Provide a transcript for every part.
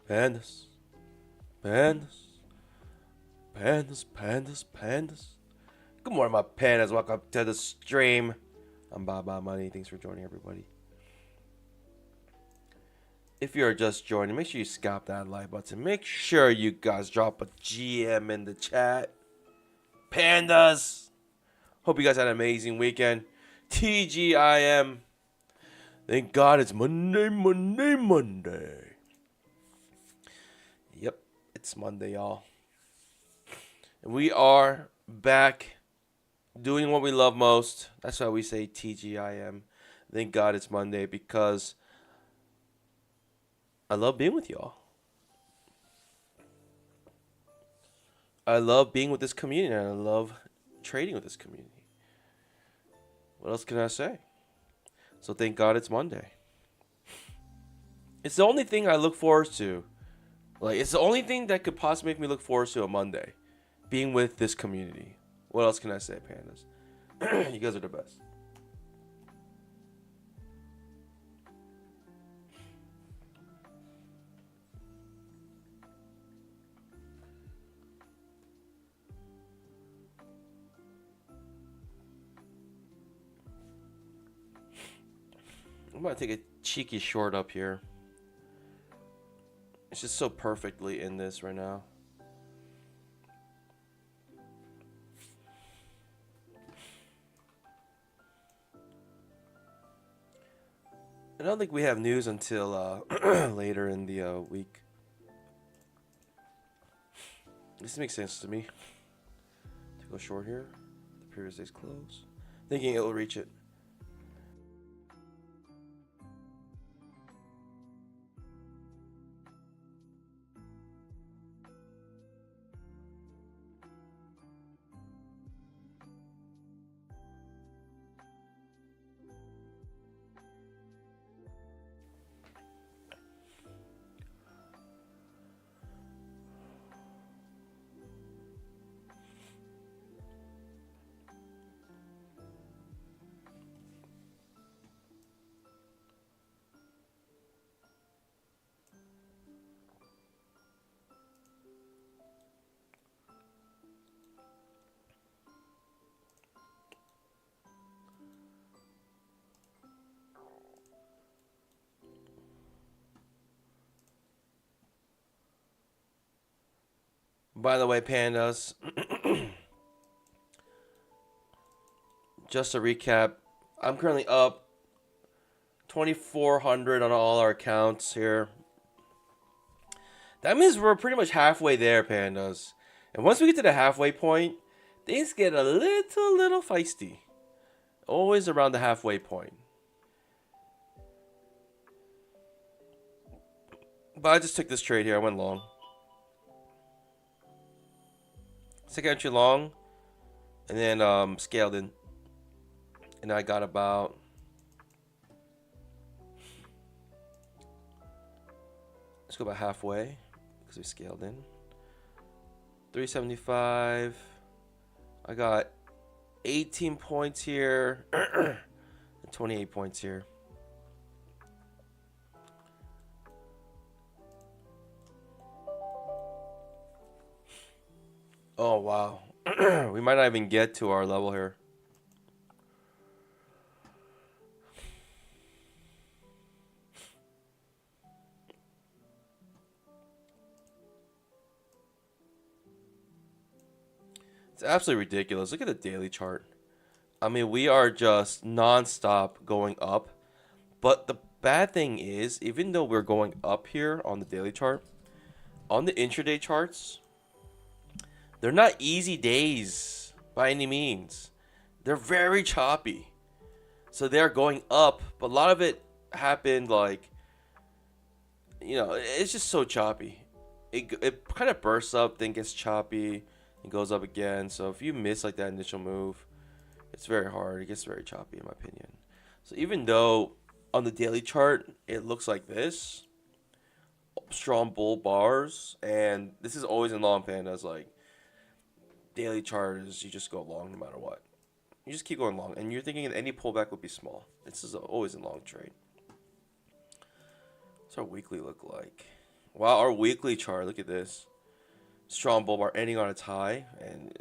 Pandas, pandas, pandas. Good morning, my pandas. Welcome to the stream. I'm Bob Money. Thanks for joining, everybody. If you're just joining, make sure you scalp that like button. Make sure you guys drop a GM in the chat. Pandas. Hope you guys had an amazing weekend. TGIM. Thank God it's Monday. Yep, it's Monday, y'all. And we are back doing what we love most. That's why we say TGIM. Thank God it's Monday, because I love being with y'all. I love being with this community, and I love trading with this community. What else can I say? So thank God it's Monday. It's the only thing I look forward to. Like, it's the only thing that could possibly make me look forward to a Monday. Being with this community. What else can I say, pandas? You guys are the best. I'm going to take a cheeky short up here. It's just so perfectly in this right now. I don't think we have news until later in the week. This makes sense to me. To go short here. The previous day's close. Thinking it will reach it. By the way, pandas, just to recap, I'm currently up 2,400 on all our accounts here. That means we're pretty much halfway there, pandas. And once we get to the halfway point, things get a little feisty. Always around the halfway point. But I just took this trade here. I went long. Second entry long, and then scaled in, and I got about let's go about halfway because we scaled in 375. I got 18 points here and 28 points here. Oh, wow. We might not even get to our level here. It's absolutely ridiculous. Look at the daily chart. I mean, we are just non-stop going up. But the bad thing is, even though we're going up here on the daily chart, on the intraday charts, they're not easy days by any means. They're very choppy. So they're going up, but a lot of it happened like, it's just so choppy. It kind of bursts up, then gets choppy, and goes up again. So if you miss like that initial move, it's very hard. It gets very choppy in my opinion. So even though on the daily chart it looks like this, strong bull bars, and this is always in long pandas, like daily chart is you just go long no matter what. You just keep going long, and you're thinking any pullback would be small. This is always a long trade. What's our weekly look like? Wow, our weekly chart, look at this. Strong bull bar ending on its high and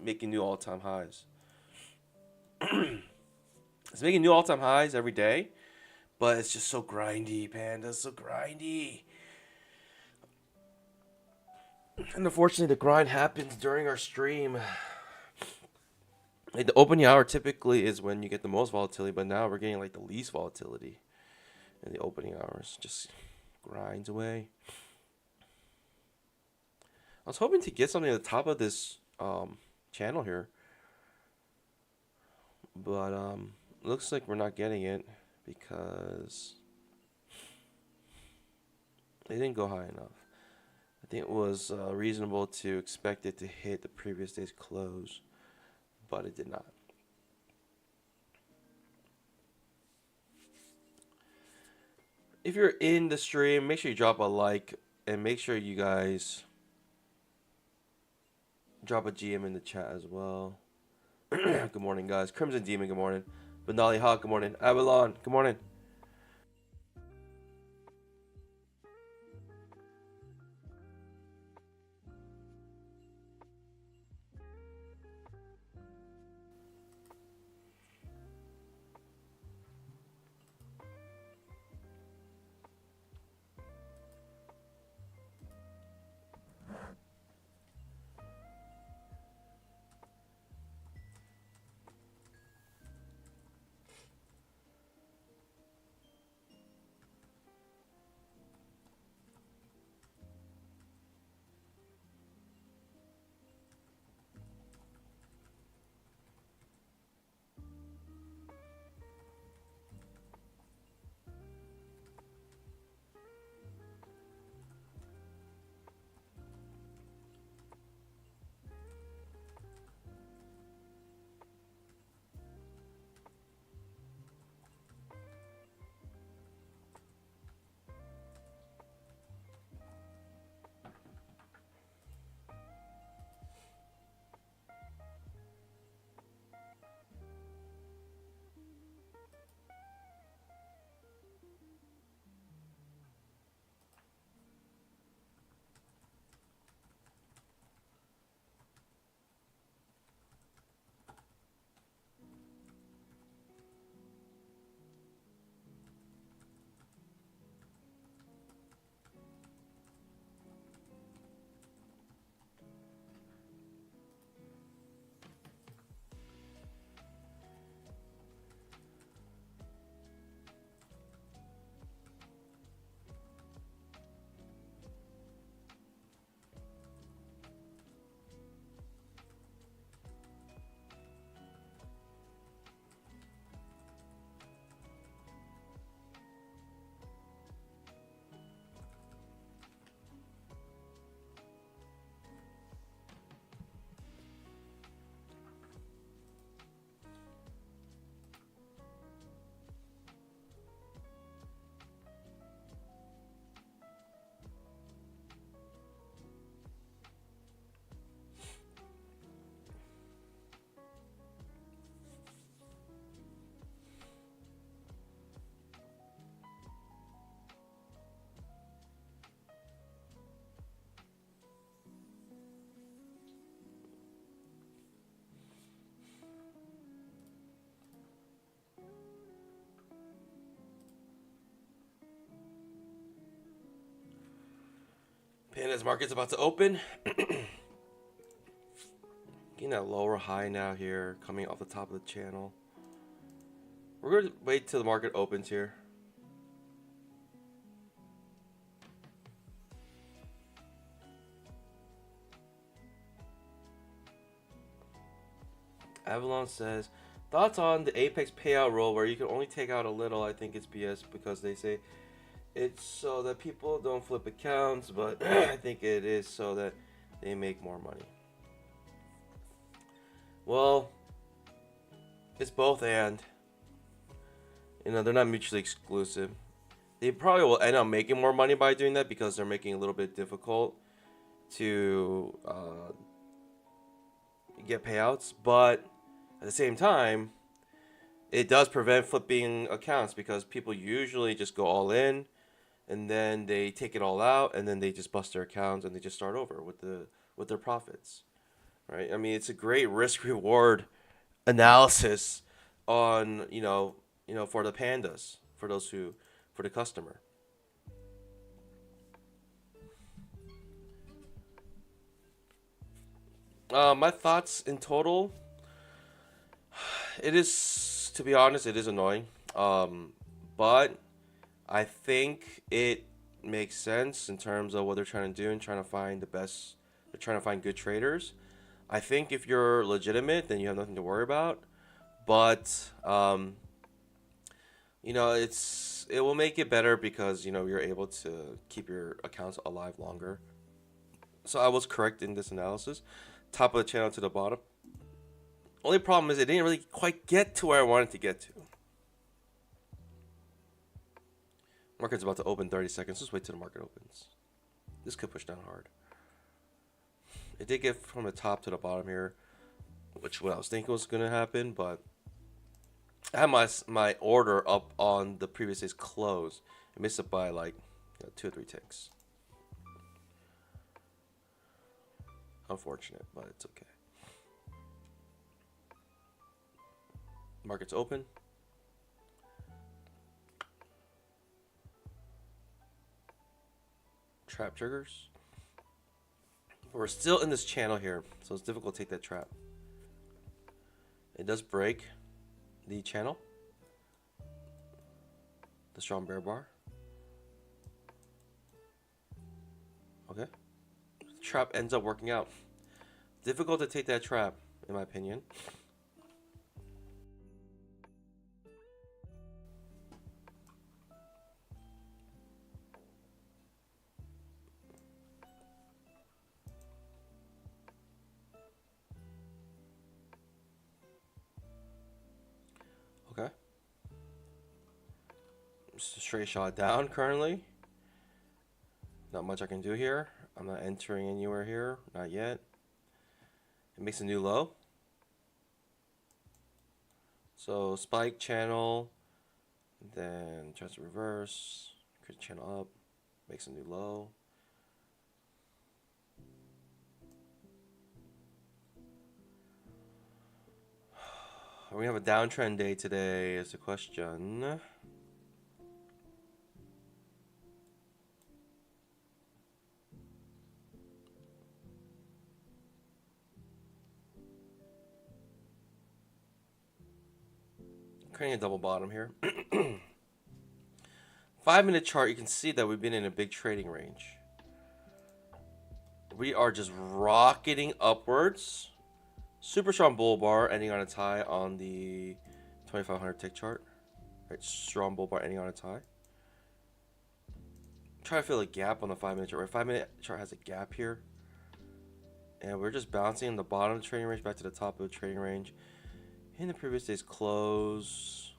making new all-time highs. It's making new all-time highs every day, but it's just so grindy, Panda. It's so grindy. And unfortunately, the grind happens during our stream. Like the opening hour typically is when you get the most volatility, but now we're getting like the least volatility in the opening hours. Just grinds away. I was hoping to get something at the top of this channel here, but looks like we're not getting it because they didn't go high enough. I think it was reasonable to expect it to hit the previous day's close, but it did not. If you're in the stream, make sure you drop a like and make sure you guys drop a GM in the chat as well. Good morning, guys. Crimson Demon, good morning. Benali Hawk, good morning. Avalon, good morning. Panda's market's about to open. Getting that lower high now here, coming off the top of the channel. We're going to wait till the market opens here. Avalon says, thoughts on the Apex payout rule where you can only take out a little. I think it's BS because they say it's so that people don't flip accounts, but I think it is so that they make more money. Well, it's both and. You know, they're not mutually exclusive. They probably will end up making more money by doing that because they're making it a little bit difficult to get payouts, but at the same time, it does prevent flipping accounts because people usually just go all in and then they take it all out, and then they just bust their accounts and they just start over with their profits, right? I mean, it's a great risk reward analysis on for the pandas, for those who for the customer. My thoughts in total, it is, to be honest, it is annoying. But I think it makes sense in terms of what they're trying to do and trying to find the best. They're trying to find good traders. I think if you're legitimate, then you have nothing to worry about. But it will make it better because you're able to keep your accounts alive longer. So I was correct in this analysis. Top of the channel to the bottom. Only problem is it didn't really quite get to where I wanted to get to. Market's about to open 30 seconds. Just wait till the market opens. This could push down hard. It did get from the top to the bottom here, which what I was thinking was going to happen, but I had my order up on the previous day's close. I missed it by like 2 or 3 ticks. Unfortunate, but it's okay. Market's open. Trap triggers. We're still in this channel here, so it's difficult to take that trap. It does break the channel, the strong bear bar. Okay. The trap ends up working out. Difficult to take that trap, in my opinion. Okay. Just a straight shot down currently. Not much I can do here. I'm not entering anywhere here. Not yet. It makes a new low. So spike channel. Then tries to reverse. Create channel up. Makes a new low. Are we have a downtrend day today is the question. Creating a double bottom here. 5-minute chart, you can see that we've been in a big trading range. We are just rocketing upwards. Super strong bull bar ending on its high on the 2500 tick chart. Right, strong bull bar ending on its high. Try to fill a gap on the 5-minute chart. Right, 5-minute chart has a gap here. And we're just bouncing in the bottom of the trading range back to the top of the trading range. In the previous day's close.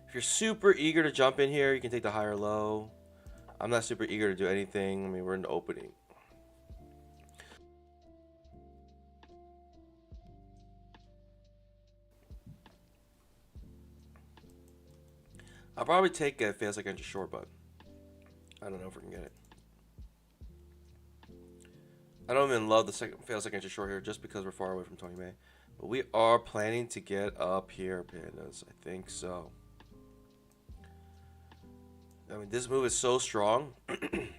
If you're super eager to jump in here, you can take the higher low. I'm not super eager to do anything. I mean, we're in the opening. I'll probably take a fails like entry short, but I don't know if we can get it. I don't even love the fails like entry short here just because we're far away from 20 May. But we are planning to get up here, pandas. I think so. I mean, this move is so strong. It's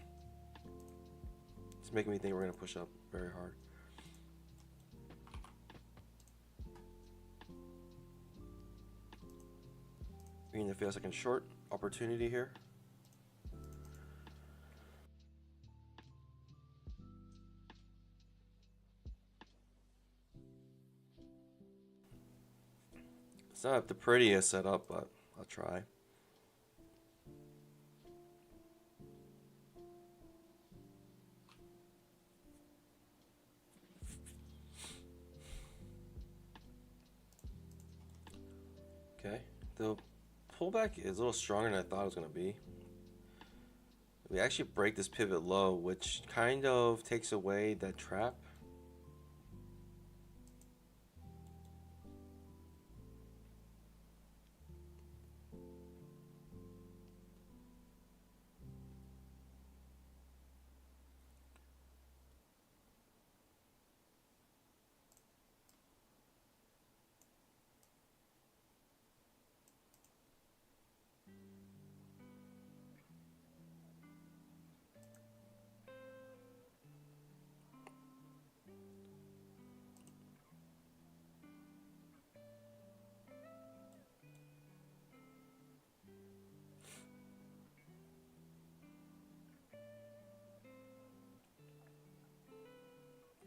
making me think we're going to push up very hard. We're in the fails like short opportunity here. It's not the prettiest setup, but I'll try. Okay, the pullback is a little stronger than I thought it was going to be. We actually break this pivot low, which kind of takes away that trap.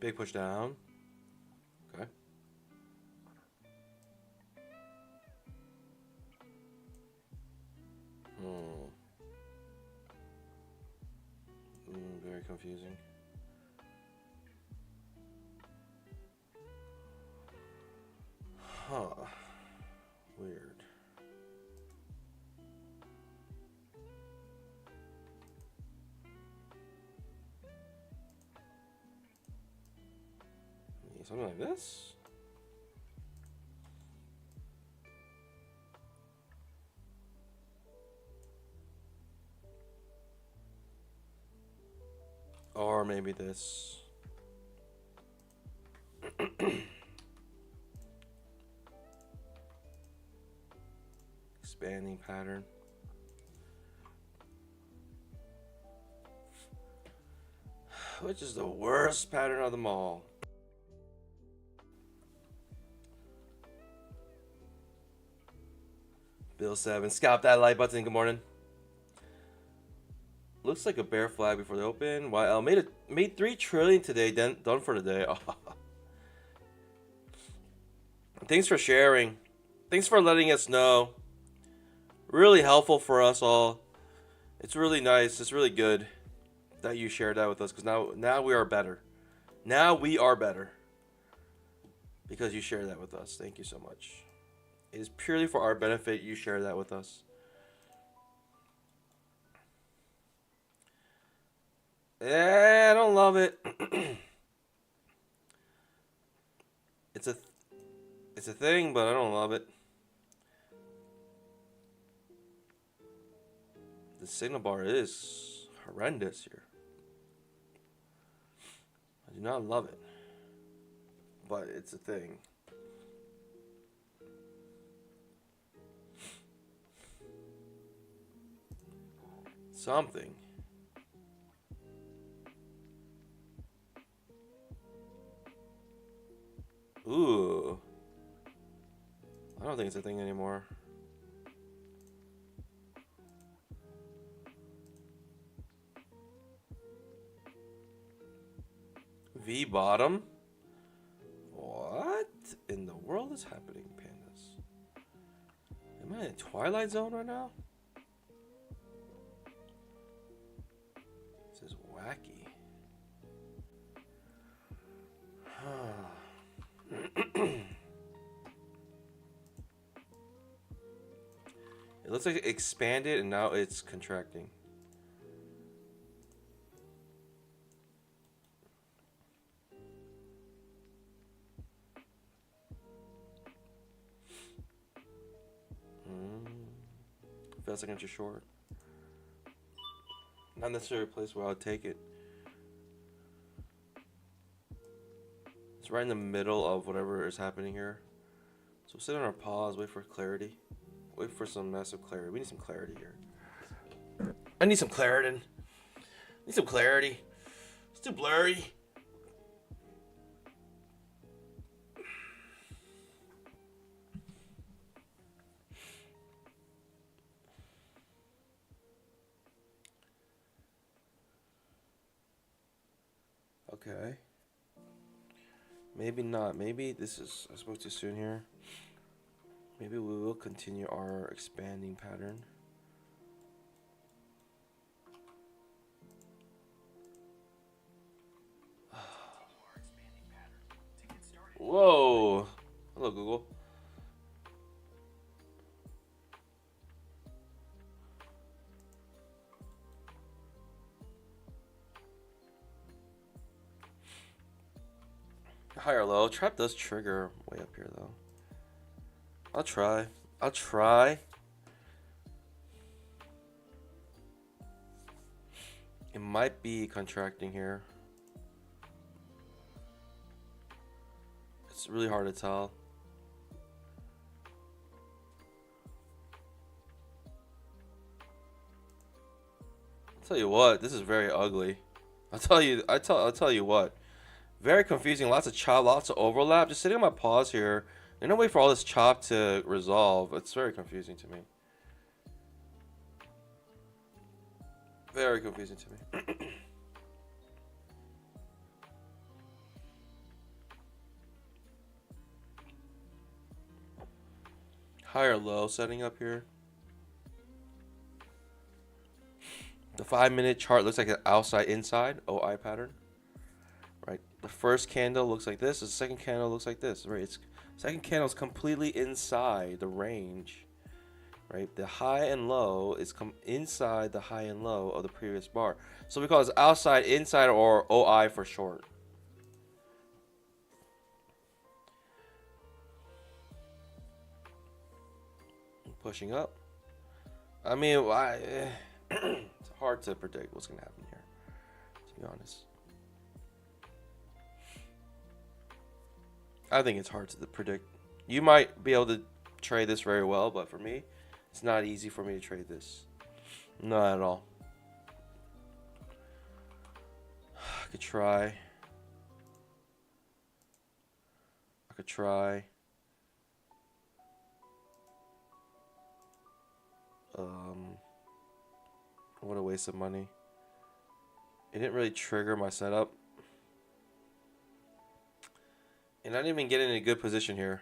Big push down. Okay. Very confusing. Huh. Weird. Something like this? Or maybe this. Expanding pattern. Which is the worst pattern of them all? Bill 7. Scalp that like button. Good morning. Looks like a bear flag before the open. YL made 3 trillion today. Done for the day. Oh. Thanks for sharing. Thanks for letting us know. Really helpful for us all. It's really nice. It's really good that you shared that with us, because now we are better. Now we are better because you shared that with us. Thank you so much. It is purely for our benefit you share that with us. I don't love it. It's a thing, but I don't love it. The signal bar is horrendous here. I do not love it, but it's a thing. Something. Ooh. I don't think it's a thing anymore. V bottom? What in the world is happening, pandas? Am I in a Twilight Zone right now? This is wacky. It looks like it expanded and now it's contracting. Feels like it's short. Not necessarily a place where I would take it. It's right in the middle of whatever is happening here. So we'll sit on our pause, wait for clarity. Wait for some massive clarity. We need some clarity here. I need some clarity. Need some clarity. It's too blurry. Okay. Maybe not. Maybe this is, I spoke too soon here. Maybe we will continue our expanding pattern. Whoa. Hello, Google. High or low. Trap does trigger way up here, though. I'll try. I'll try. It might be contracting here. It's really hard to tell. I'll tell you what, this is very ugly. I'll tell you what. Very confusing, lots of chop, lots of overlap. Just sitting on my pause here. There's no way for all this chop to resolve. It's very confusing to me. Very confusing to me. higher low setting up here. The 5-minute chart looks like an outside inside OI pattern. Right. The first candle looks like this. The second candle looks like this. Right. It's second candle is completely inside the range. Right. The high and low is inside the high and low of the previous bar. So we call this outside, inside, or OI for short. Pushing up. I mean, it's hard to predict what's going to happen here, to be honest. I think it's hard to predict. You might be able to trade this very well, but for me, it's not easy for me to trade this. Not at all. I could try. I could try. What a waste of money. It didn't really trigger my setup. And I didn't even get in a good position here.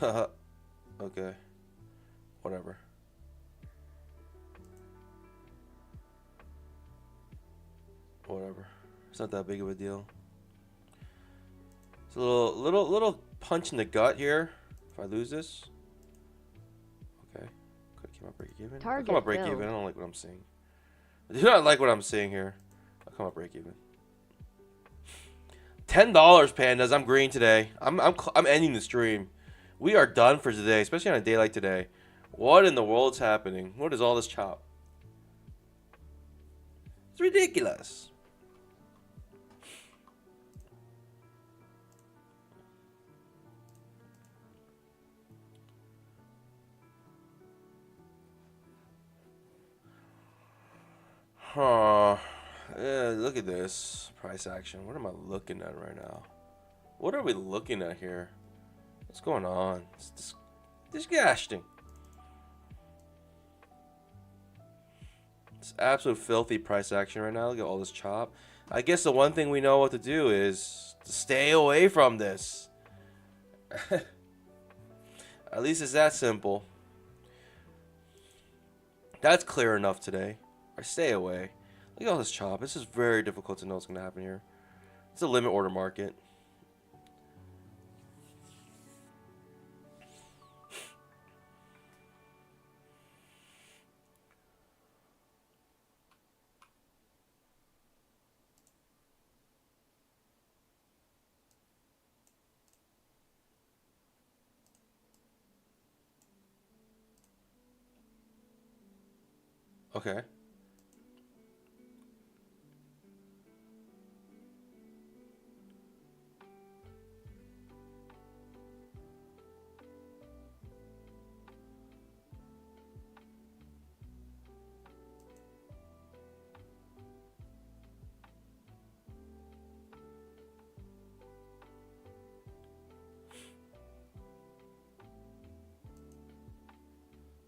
Okay. Whatever. Whatever. It's not that big of a deal. It's a little punch in the gut here. If I lose this. Okay. Could keep my break even. I'll come up break even. I don't like what I'm seeing. I do not like what I'm seeing here. I'll come up break even. $10, pandas. I'm green today. I'm ending the stream. We are done for today, especially on a day like today. What in the world's happening? What is all this chop? It's ridiculous. Huh. Yeah, look at this price action. What am I looking at right now? What are we looking at here? What's going on? It's disgusting. It's absolute filthy price action right now. Look at all this chop. I guess the one thing we know what to do is to stay away from this. At least it's that simple. That's clear enough today. Or stay away. Look at all this chop. This is very difficult to know what's going to happen here. It's a limit order market. Okay.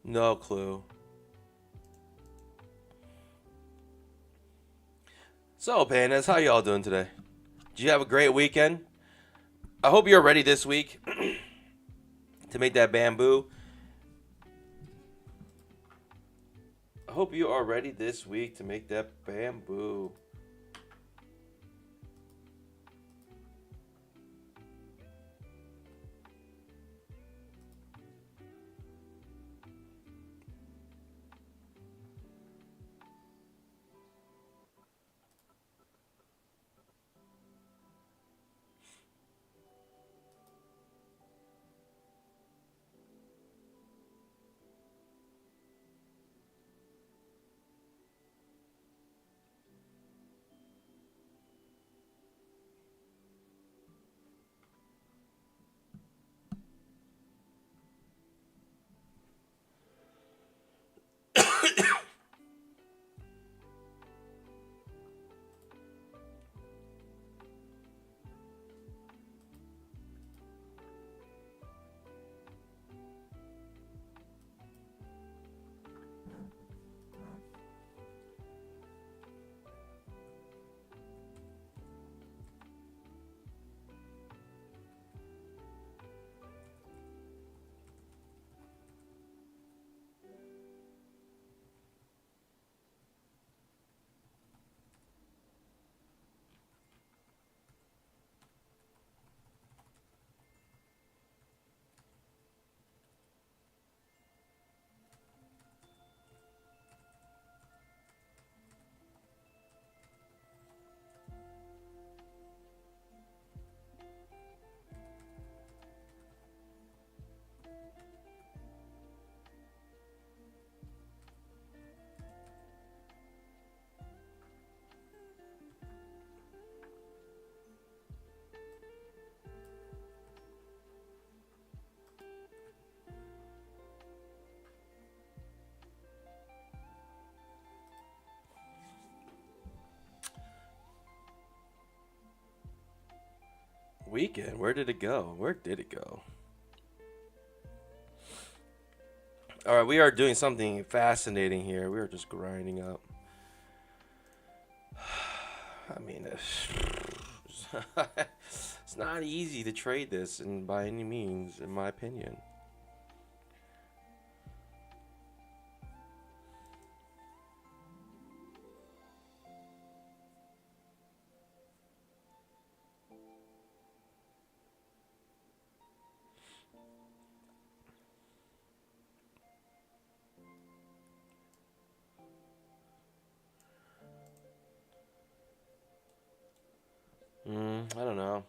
No clue. So, pandas, how y'all doing today? Did you have a great weekend? I hope you're ready this week to make that bamboo. I hope you are ready this week to make that bamboo. Weekend. Where did it go? Where did it go? All right, we are doing something fascinating here. We are just grinding up. I mean, it's not easy to trade this, and by any means, in my opinion. I don't know.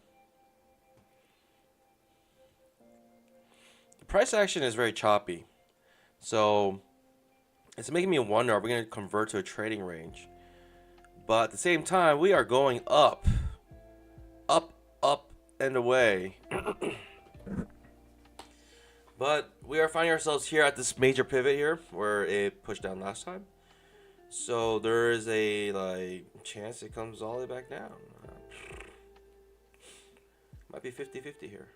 The price action is very choppy. So it's making me wonder, are we going to convert to a trading range? But at the same time, we are going up. Up, up, and away. But we are finding ourselves here at this major pivot here where it pushed down last time. So there is a chance it comes all the way back down. Might be 50-50 here.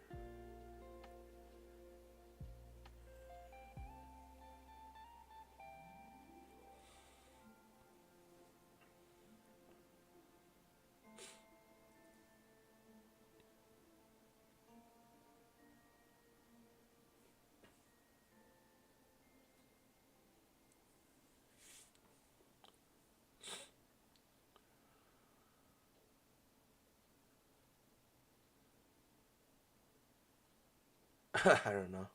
I don't know.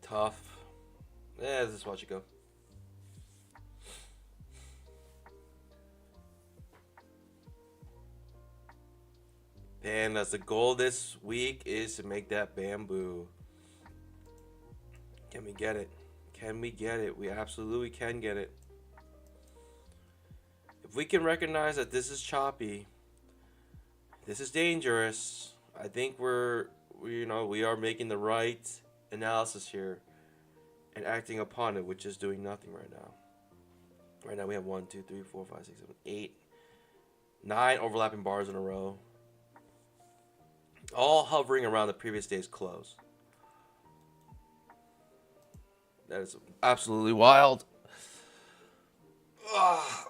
Tough. Yeah, let's just watch it go. And as the goal this week is to make that bamboo. Can we get it? Can we get it? We absolutely can get it. If we can recognize that this is choppy, this is dangerous, I think we are making the right analysis here and acting upon it, which is doing nothing right now. Right now we have 1, 2, 3, 4, 5, 6, 7, 8, 9 overlapping bars in a row, all hovering around the previous day's close. That is absolutely wild. Ugh.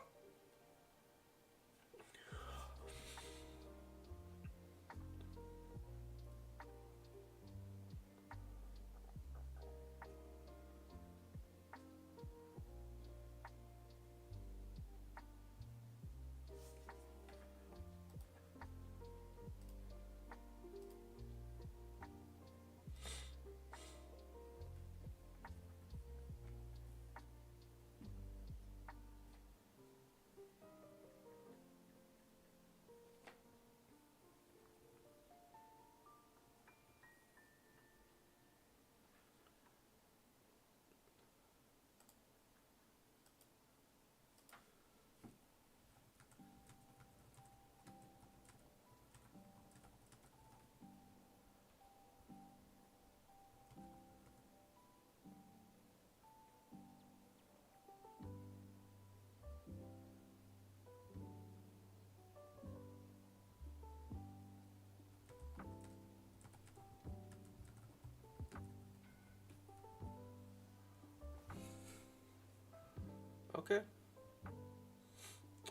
Okay.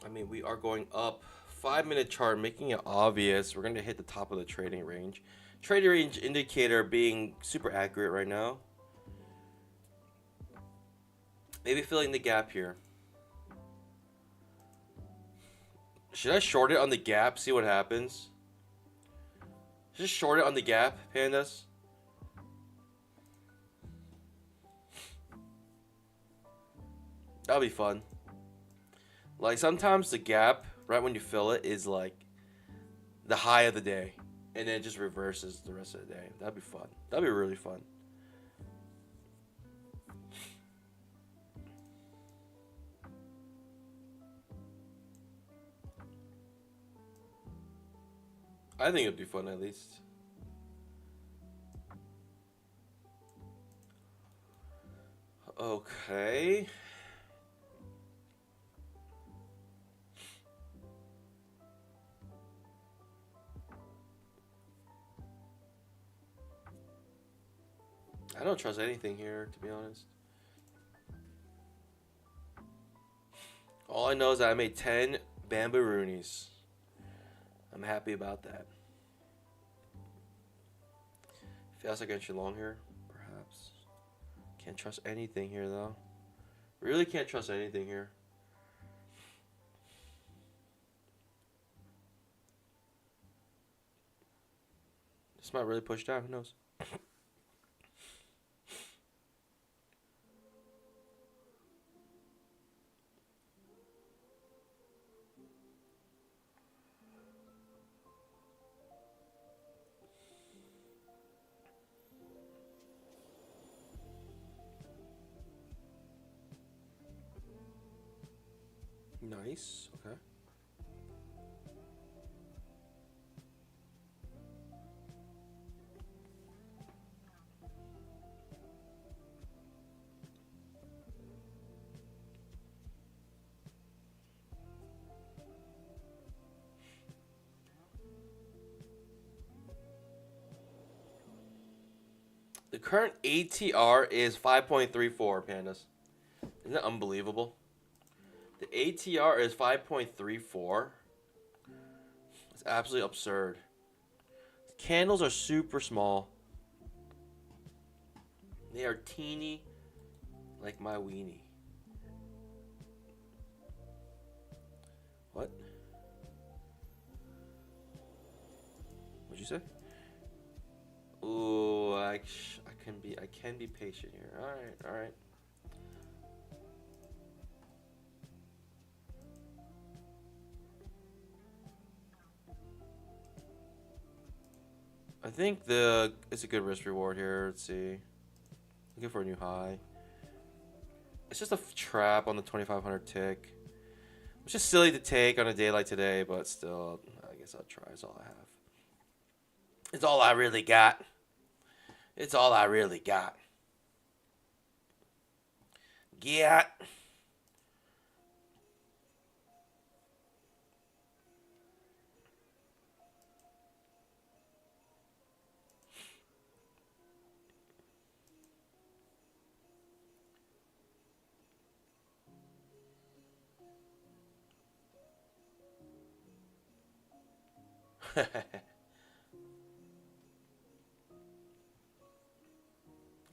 I mean, we are going up. 5-minute chart, making it obvious we're going to hit the top of the trading range. Trading range indicator being super accurate right now. Maybe filling the gap here. Should I short it on the gap? See what happens. Just short it on the gap, pandas. That'll be fun. Like sometimes the gap right when you fill it is like the high of the day, and then it just reverses the rest of the day. That'd be fun. That'd be really fun. I think it'd be fun at least. Okay. I don't trust anything here, to be honest. All I know is that I made 10 bamboo-roonies. I'm happy about that. Feels like entry long here, perhaps. Can't trust anything here, though. Really can't trust anything here. This might really push down. Who knows? Nice. Okay. The current ATR is 5.34, pandas. Isn't that unbelievable? The ATR is 5.34. It's absolutely absurd. The candles are super small. They are teeny, like my weenie. What? What'd you say? Ooh, I can be patient here. All right. I think it's a good risk reward here. Let's see. Looking for a new high. It's just a trap on the 2500 tick. It's just silly to take on a day like today, but still, I guess I'll try. It's all I have. It's all I really got. It's all I really got. Get.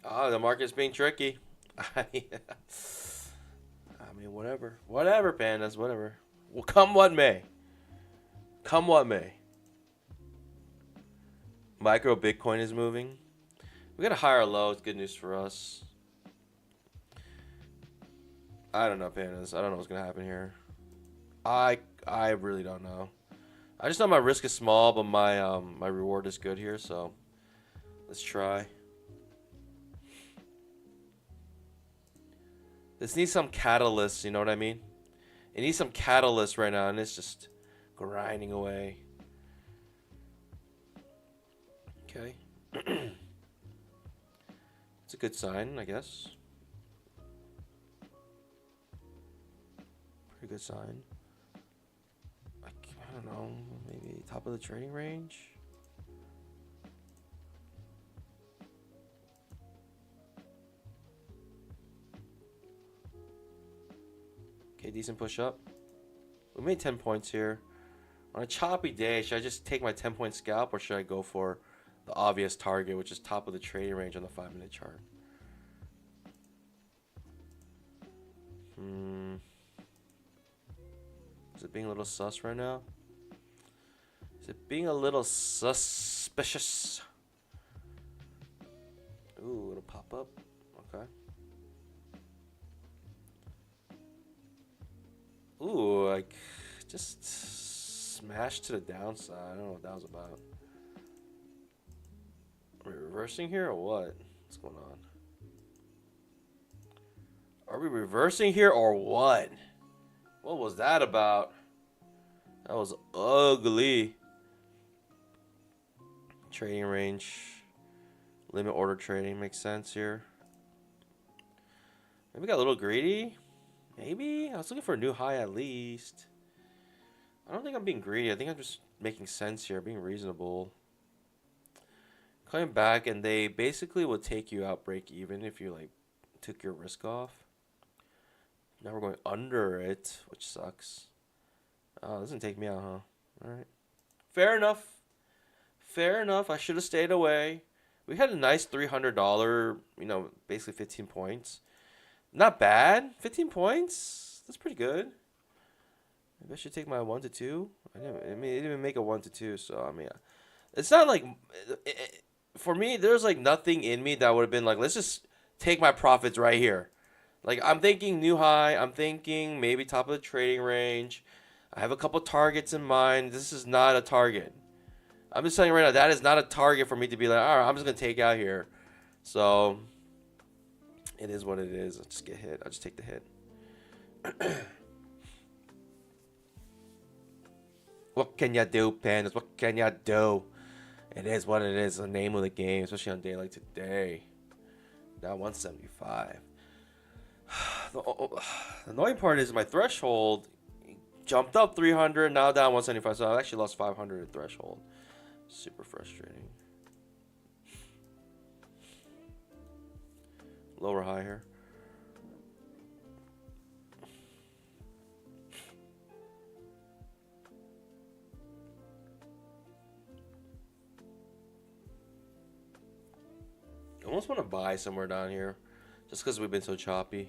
Oh, the market's being tricky. I mean, whatever. Whatever, pandas, whatever. Well, come what may. Come what may. Micro Bitcoin is moving. We got a higher low. It's good news for us. I don't know, pandas. I don't know what's going to happen here. I really don't know. I just know my risk is small, but my reward is good here, so let's try. This needs some catalyst, you know what I mean? It needs some catalyst right now, and it's just grinding away. Okay. It's a good sign, I guess. Pretty good sign. I don't know, maybe top of the trading range? Okay, decent push up. We made 10 points here. On a choppy day, should I just take my 10-point scalp, or should I go for the obvious target, which is top of the trading range on the 5-minute chart? Is it being a little sus right now? Is it being a little suspicious? Ooh, it'll pop up. Okay. Ooh, like just smashed to the downside. I don't know what that was about. Are we reversing here or what? What's going on? Are we reversing here or what? What was that about? That was ugly. Trading range. Limit order trading makes sense here. Maybe we got a little greedy. Maybe? I was looking for a new high at least. I don't think I'm being greedy. I think I'm just making sense here, being reasonable. Coming back, and they basically will take you out break even if you like took your risk off. Now we're going under it, which sucks. Oh, this doesn't take me out, huh? Alright. Fair enough. Fair enough. I should have stayed away. We had a nice $300, you know, basically 15 points. Not bad. 15 points? That's pretty good. Maybe I should take my 1 to 2. I didn't even make a 1 to 2, so I mean, it's not like for me. There's like nothing in me that would have been like, let's just take my profits right here. Like I'm thinking new high. I'm thinking maybe top of the trading range. I have a couple targets in mind. This is not a target. I'm just telling you right now, that is not a target for me to be like, all right, I'm just gonna take out here. So it is what it is. I'll just get hit. I'll just take the hit. What can ya do, Pandas? What can ya do? It is what it is. The name of the game, especially on a day like today. Now 175. The annoying part is my threshold jumped up 300, now down 175. So I actually lost 500 at threshold. Super frustrating. Lower high here. I almost want to buy somewhere down here just because we've been so choppy.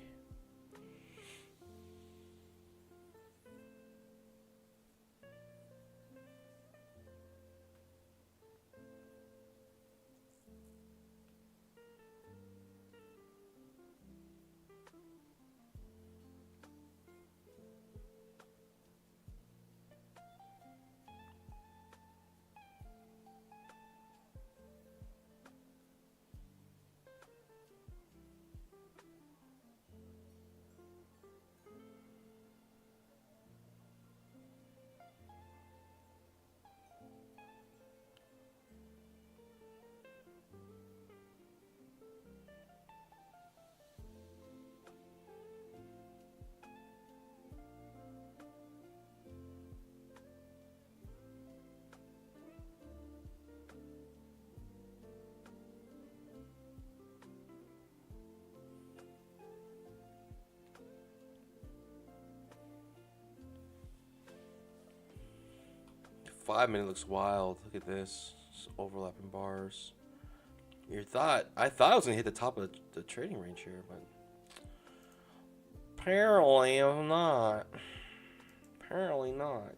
Five-minute looks wild. Look at this. Just overlapping bars. I thought I was gonna hit the top of the trading range here, but apparently I'm not. Apparently not.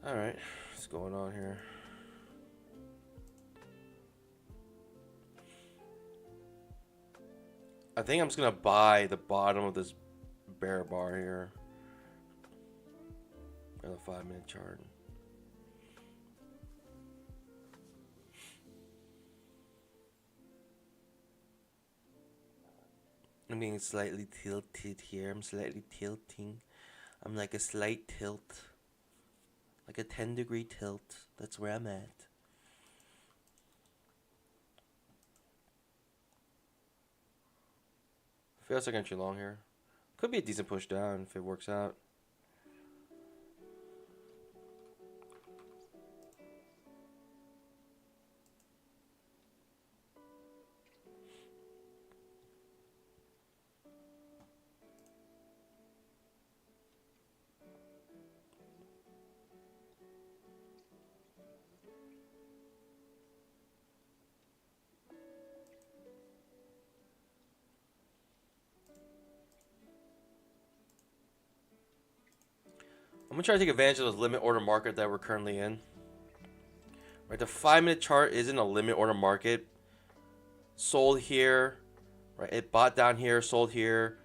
All right, what's going on here? I think I'm just gonna buy the bottom of this bear bar here. On the 5-minute chart. I'm being slightly tilted here. I'm slightly tilting. I'm like a slight tilt. Like a 10-degree tilt. That's where I'm at. Feels like entry long here. Could be a decent push down if it works out. I'm gonna try to take advantage of this limit order market that we're currently in. Right, the 5-minute chart is in a limit order market. Sold here, right? It bought down here, sold here,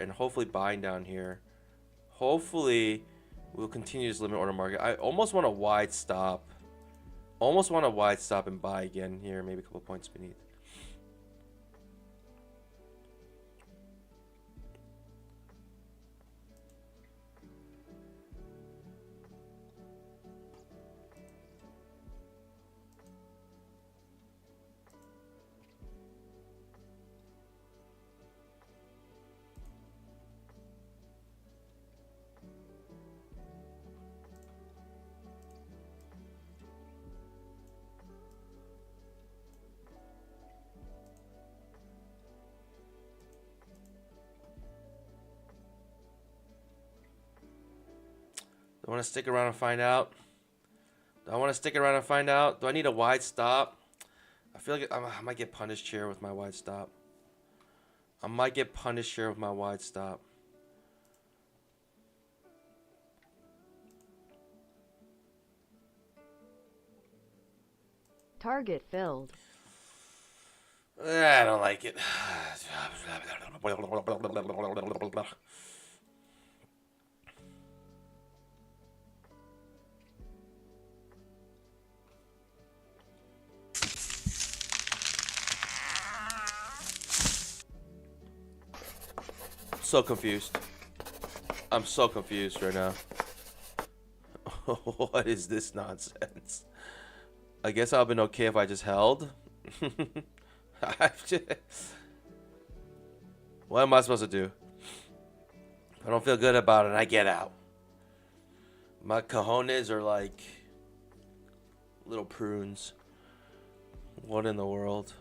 and hopefully buying down here. Hopefully, we'll continue this limit order market. I almost want a wide stop. Almost want a wide stop and buy again here, maybe a couple points beneath. Do I want to stick around and find out? Do I want to stick around and find out? Do I need a wide stop? I feel like I might get punished here with my wide stop. I might get punished here with my wide stop. Target filled. I don't like it. So confused. I'm so confused right now. What is this nonsense? I guess I've been okay if I just held. What am I supposed to do? If I don't feel good about it, I get out. My cojones are like little prunes. What in the world?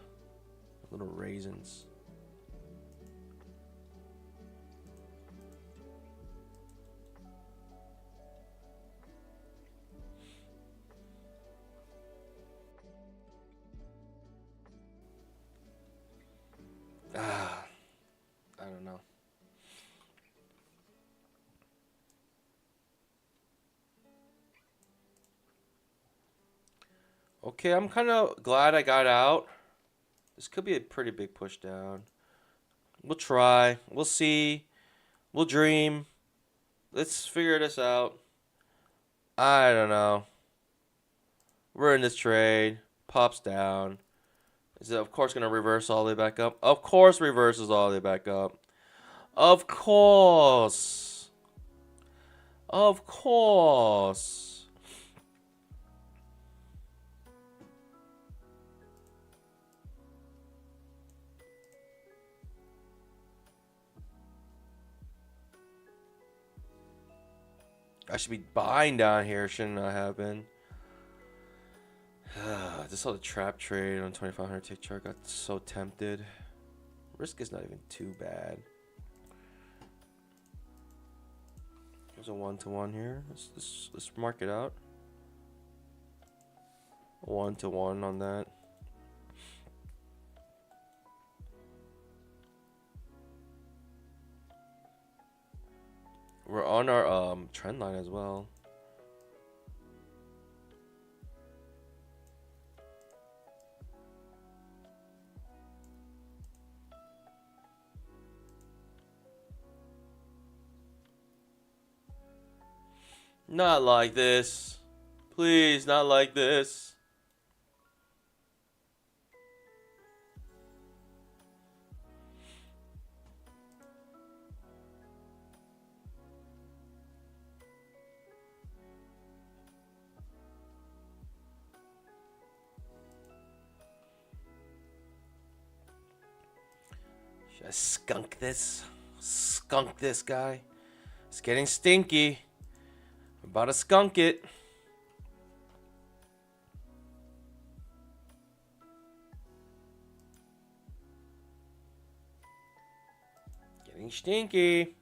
Little raisins. I don't know. Okay, I'm kind of glad I got out. This could be a pretty big push down. We'll try. We'll see. We'll dream. Let's figure this out. I don't know. We're in this trade. Pops down. Is it, of course, going to reverse all the way back up? Of course, reverses all the way back up. Of course. Of course. I should be buying down here, shouldn't I have been? Just saw the trap trade on 2500 tick chart. Got so tempted. Risk is not even too bad. There's a 1-to-1 here. Let's mark it out. 1-to-1 on that. We're on our trend line as well. Not like this. Please, not like this. Should I skunk this? Skunk this guy? It's getting stinky. I'm about to skunk it. Getting stinky.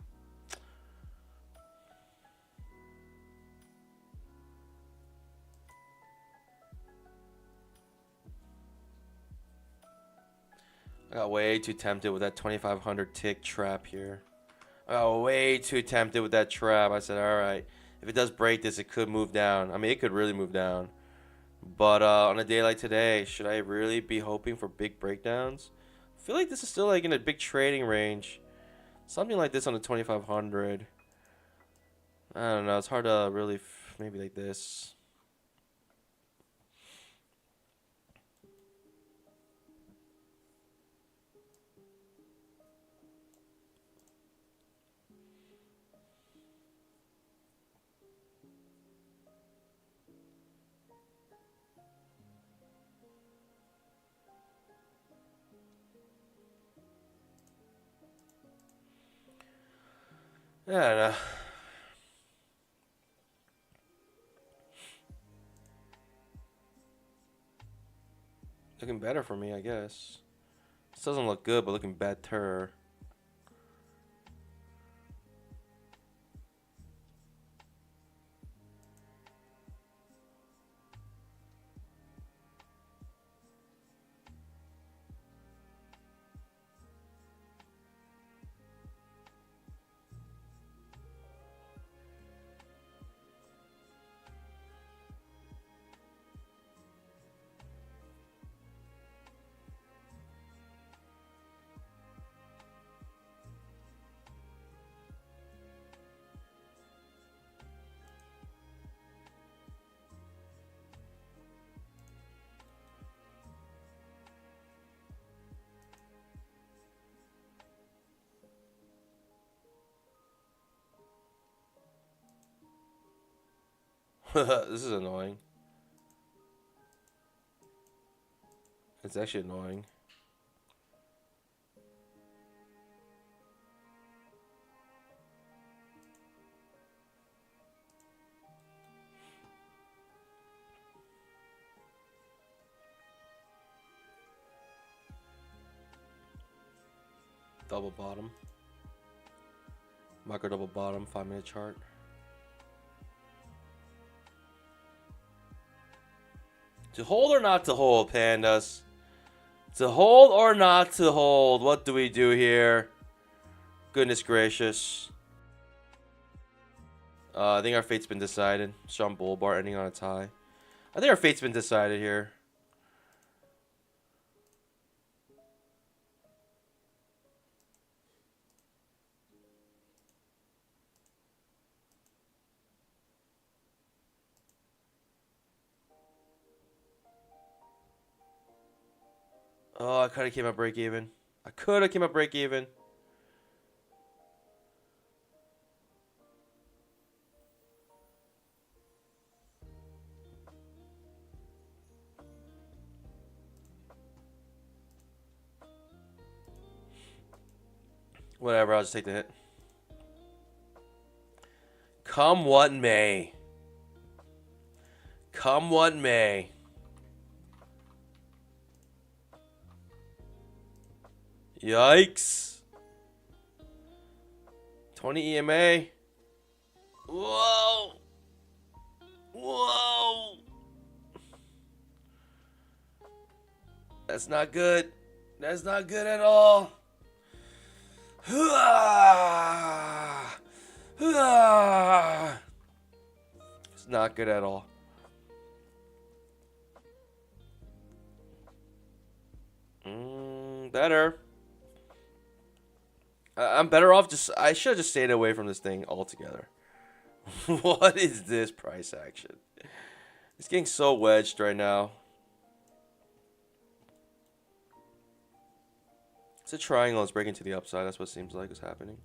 I got way too tempted with that 2500 tick trap here. I got way too tempted with that trap. I said, all right, if it does break this, it could move down. I mean, it could really move down. But on a day like today, should I really be hoping for big breakdowns? I feel like this is still like in a big trading range. Something like this on the 2500. I don't know. It's hard to really maybe like this. I don't know. Looking better for me, I guess. This doesn't look good, but looking better. This is annoying. It's actually annoying. Double bottom. Micro double bottom, 5-minute chart. To hold or not to hold, pandas? To hold or not to hold? What do we do here? Goodness gracious. I think our fate's been decided. Strong bull bar ending on a tie. I think our fate's been decided here. Oh, I could have came up break even. I could have came up break even. Whatever, I'll just take the hit. Come what may. Come what may. Yikes. 20 EMA. Whoa. Whoa. That's not good. That's not good at all. It's not good at all. Better. I'm better off just... I should have just stayed away from this thing altogether. What is this price action? It's getting so wedged right now. It's a triangle. It's breaking to the upside. That's what it seems like is happening.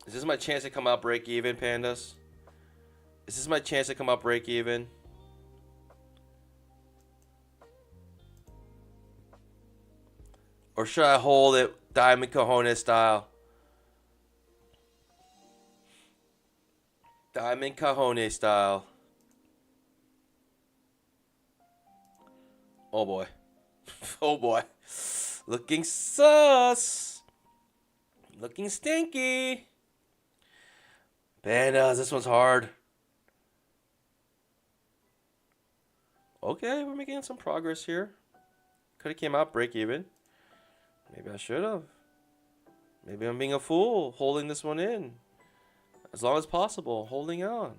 Is this my chance to come out break even, pandas? Is this my chance to come out break even? Or should I hold it diamond cojones style? Diamond cojones style. Oh boy. Oh boy. Looking sus. Looking stinky. Pandas, this one's hard. Okay, we're making some progress here. Could have came out break even. Maybe I should have. Maybe I'm being a fool holding this one in. As long as possible, holding on.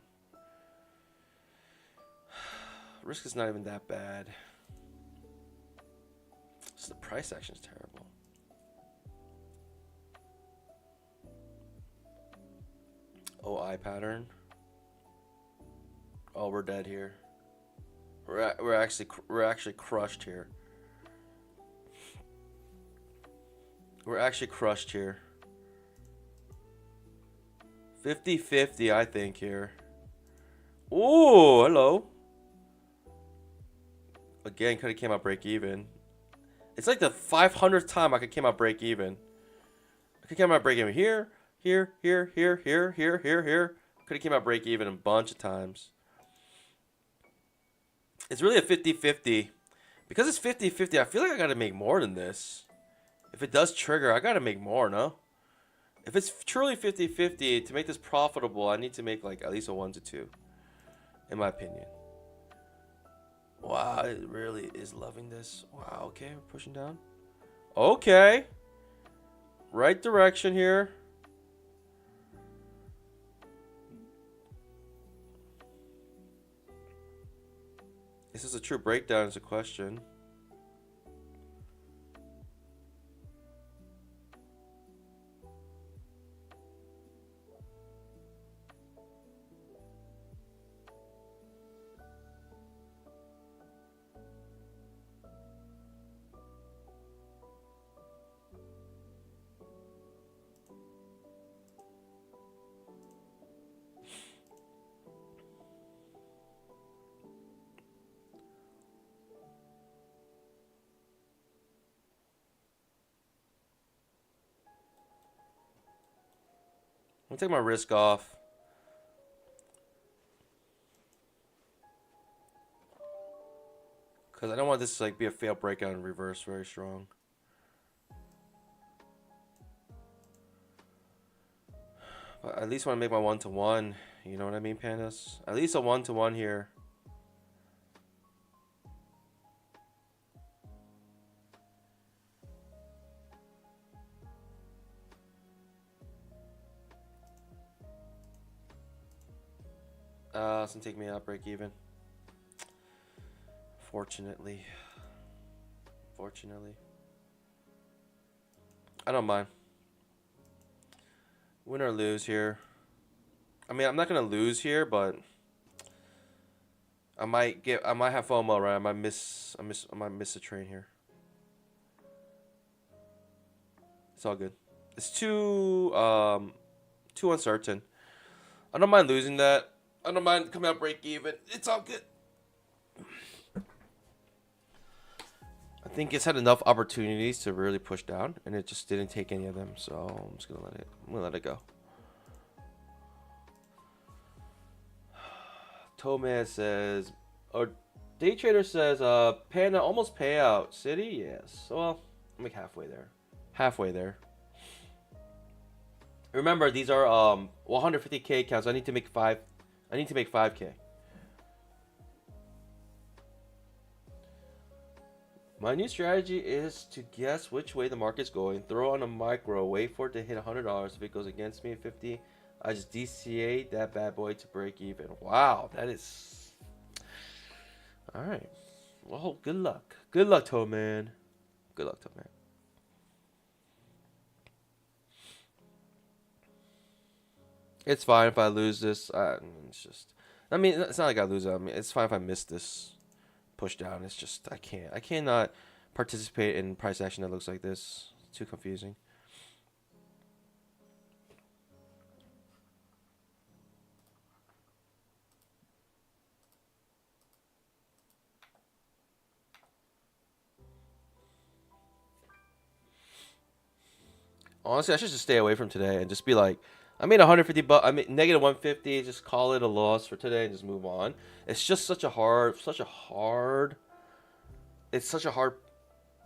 Risk is not even that bad. Just the price action is terrible. OI pattern. Oh, we're dead here. We're actually crushed here. We're actually crushed here. 50-50, I think, here. Ooh, hello. Again, could have came out break even. It's like the 500th time I could came out break even. I could came out break even here, here, here, here, here, here, here, here. Could have came out break even a bunch of times. It's really a 50-50. Because it's 50-50, I feel like I gotta make more than this. If it does trigger, I gotta make more, no? If it's truly 50-50, to make this profitable, I need to make like at least a 1 to 2. In my opinion. Wow, it really is loving this. Wow, okay, we're pushing down. Okay. Right direction here. Is this a true breakdown is a question. I'm gonna take my risk off. Because I don't want this to like be a failed breakout in reverse very strong. But at least want to make my 1 to 1. You know what I mean, pandas? At least a 1 to 1 here. It's gonna take me out break even. Fortunately. I don't mind. Win or lose here. I mean, I'm not gonna lose here, but I might have FOMO, right? I might miss a train here. It's all good. It's too uncertain. I don't mind losing that. I don't mind coming out break even. It's all good. I think it's had enough opportunities to really push down, and it just didn't take any of them. So I'm just gonna let it go. Tomas says, or day trader says, Panda almost payout. City, yes. Well, I'm like halfway there. Remember, these are 150K accounts. I need to make 5K. My new strategy is to guess which way the market's going. Throw on a micro. Wait for it to hit $100. If it goes against me at 50, I just DCA that bad boy to break even. Wow, that is... Alright. Well, good luck. Good luck, Toe Man. Good luck, Toe Man. It's fine if I lose this. It's just... I mean, it's not like I lose it. I mean, it's fine if I miss this push down. It's just I cannot participate in price action that looks like this. It's too confusing. Honestly, I should just stay away from today and just be like, I made 150 bucks. I made negative 150. Just call it a loss for today and just move on. It's just such a hard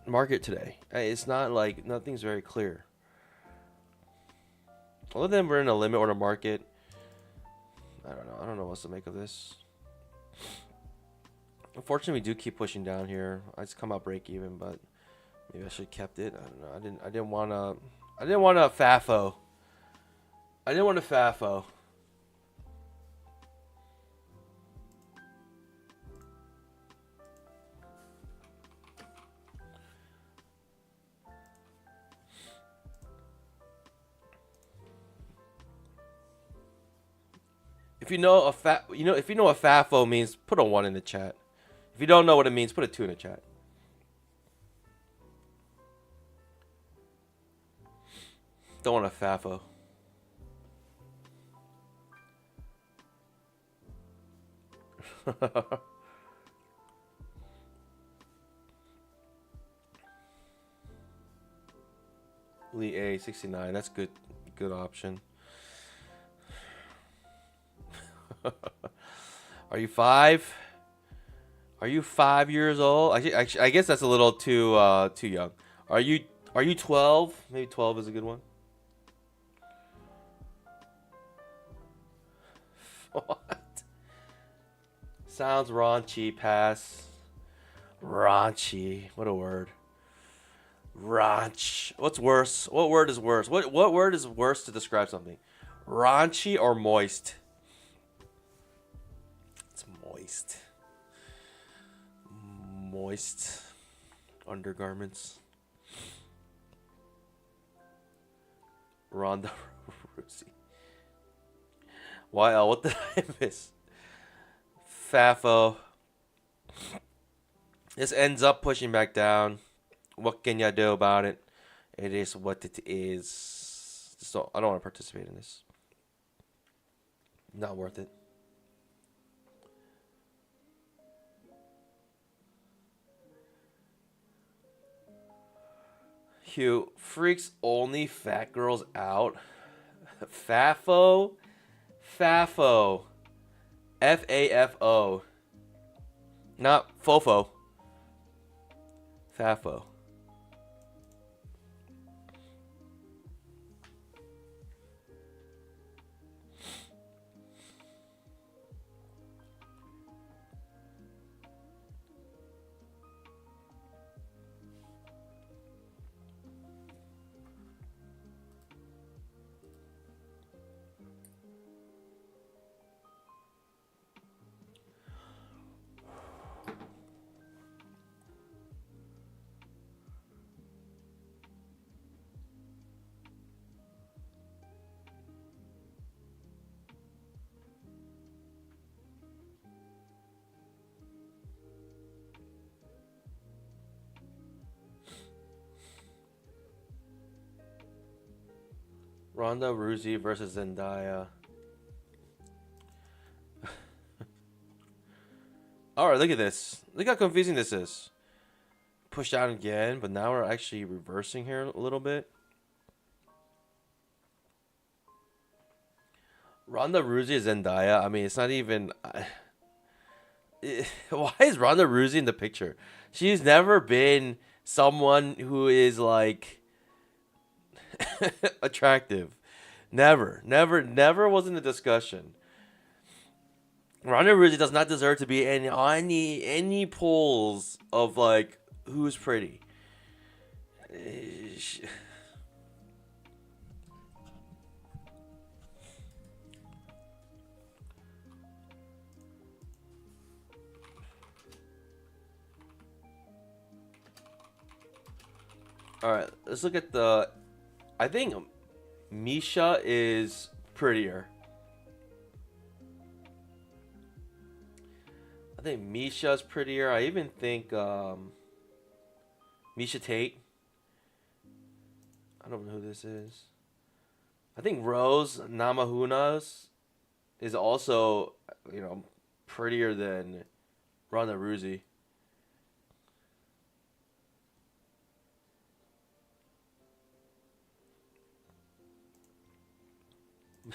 market today. It's not like nothing's very clear. Other than we're in a limit order market, I don't know. I don't know what to make of this. Unfortunately, we do keep pushing down here. I just come out break even, but maybe I should have kept it. I don't know. I didn't wanna. I didn't want to FAFO. I didn't want to FAFO. If you know if you know what FAFO means, put a 1 in the chat. If you don't know what it means, put a 2 in the chat. Don't want to FAFO. Lee A 69. That's good. Good option. Are you 5? Are you 5 years old? I guess that's a little too young. Are you 12? Maybe 12 is a good one. What? Sounds raunchy. Pass. Raunchy. What a word. Raunch. What's worse? What word is worse? What word is worse to describe something? Raunchy or moist? It's moist. Moist undergarments. Ronda Rousey. YL, what did I miss? Fafo. This ends up pushing back down. What can you do about it? It is what it is. So I don't want to participate in this. Not worth it. Hugh, freaks only fat girls out. Fafo. Fafo. F-A-F-O. Not fofo. Fafo. Ronda Rousey versus Zendaya. Alright, look at this. Look how confusing this is. Push down again, but now we're actually reversing here a little bit. Ronda Rousey Zendaya. I mean, it's not even. Why is Ronda Rousey in the picture? She's never been someone who is like attractive. Never was in the discussion. Ronda Rousey does not deserve to be in any polls of like who's pretty. All right, let's look at the. I think Misha is prettier. I think Misha's prettier. I even think Misha Tate. I don't know who this is. I think Rose Namajunas is also, prettier than Ronda Rousey.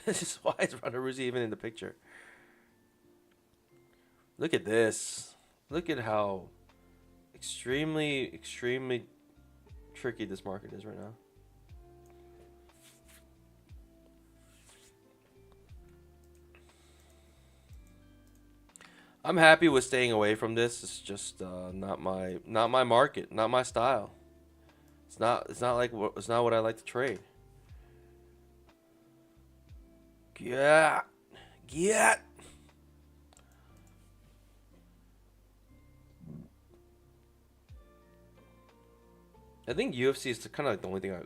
This is why is Ronda Rousey even in the picture? Look at this. Look at how extremely tricky this market is right now. I'm happy with staying away from this. It's just not my market, not my style. It's not what I like to trade. Yeah, yeah. I think UFC is kind of like the only thing I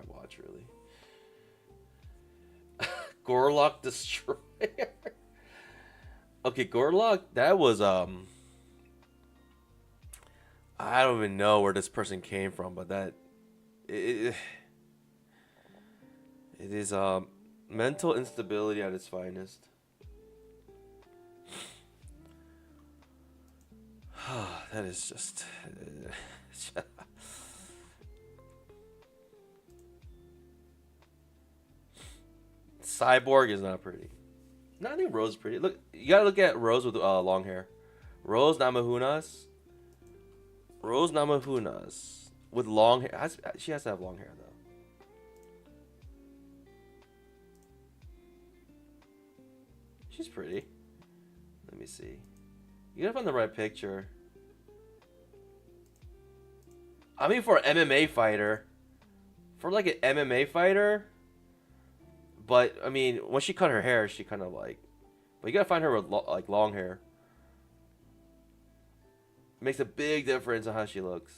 watch really. Gorlock Destroyer. Okay, Gorlock. That was I don't even know where this person came from, but it, it is mental instability at its finest. That is just. Cyborg is not pretty. No, I think Rose is pretty. Look, you gotta look at Rose with long hair. Rose Namajunas. Rose Namajunas with long hair. She has to have long hair though. She's pretty. Let me see. You gotta find the right picture. I mean, for an MMA fighter, for like an MMA fighter. But I mean, when she cut her hair, she kind of like. But you gotta find her with like long hair. It makes a big difference on how she looks.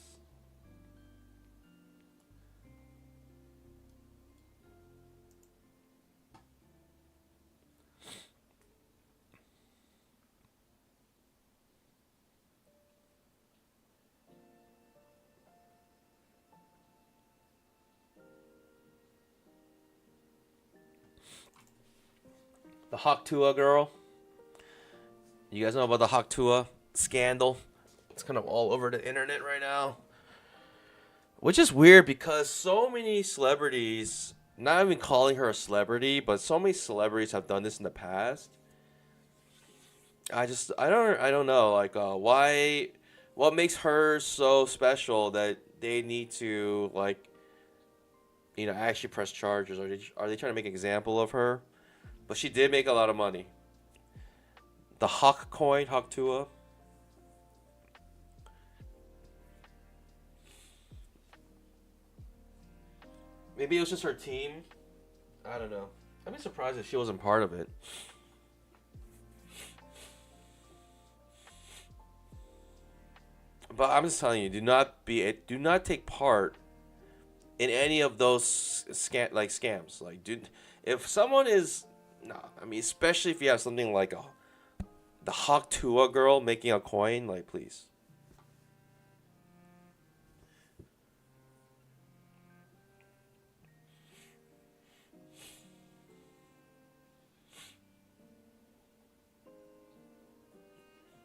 The Haktua girl. You guys know about the Haktua scandal? It's kind of all over the internet right now. Which is weird because so many celebrities, not even calling her a celebrity, but so many celebrities have done this in the past. I don't know like why what makes her so special that they need to like actually press charges, or are they trying to make an example of her? But she did make a lot of money. The Hawk coin, Haktua. Maybe it was just her team. I don't know. I'd be surprised if she wasn't part of it. But I'm just telling you, do not take part in any of those scams. Like, dude, if someone is, nah, I mean, especially if you have something like the Haktua girl making a coin, like, please.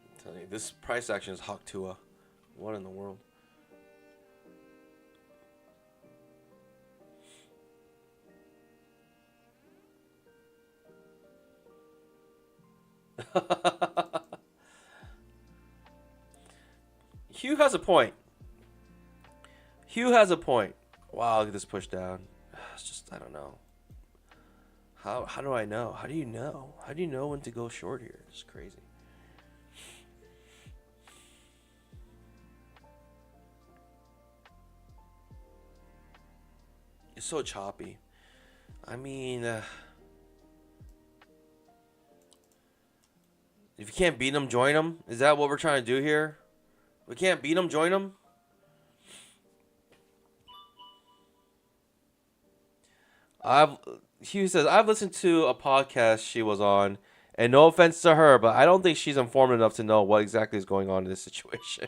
I'm telling you, this price action is Haktua. What in the world? Hugh has a point. Hugh has a point. Wow, look at this push down. It's just, I don't know. How do I know? How do you know? How do you know when to go short here? It's crazy. It's so choppy. I mean, if you can't beat them, join them. Is that what we're trying to do here? We can't beat them, join them. I've Hugh says I've listened to a podcast she was on, and no offense to her, but I don't think she's informed enough to know what exactly is going on in this situation.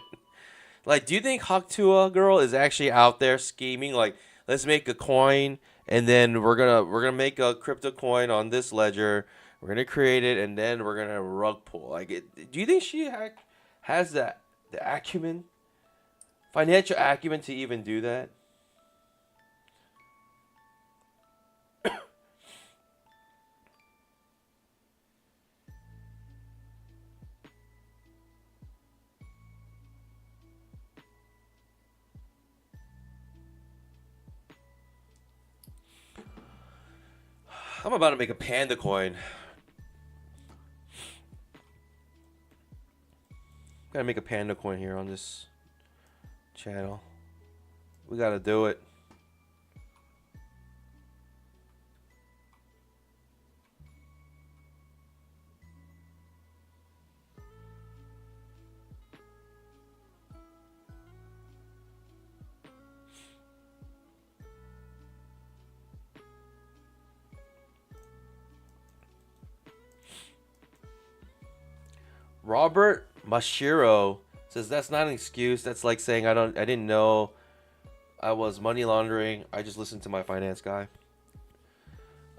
Like, do you think Haktua girl is actually out there scheming? Like, let's make a coin, and then we're gonna make a crypto coin on this ledger. We're gonna create it, and then we're gonna rug pull. Like, do you think she has the acumen, financial acumen to even do that? I'm about to make a panda coin. Gotta make a panda coin here on this channel. We gotta do it. Robert Mashiro says that's not an excuse. That's like saying I didn't know I was money laundering. I just listened to my finance guy.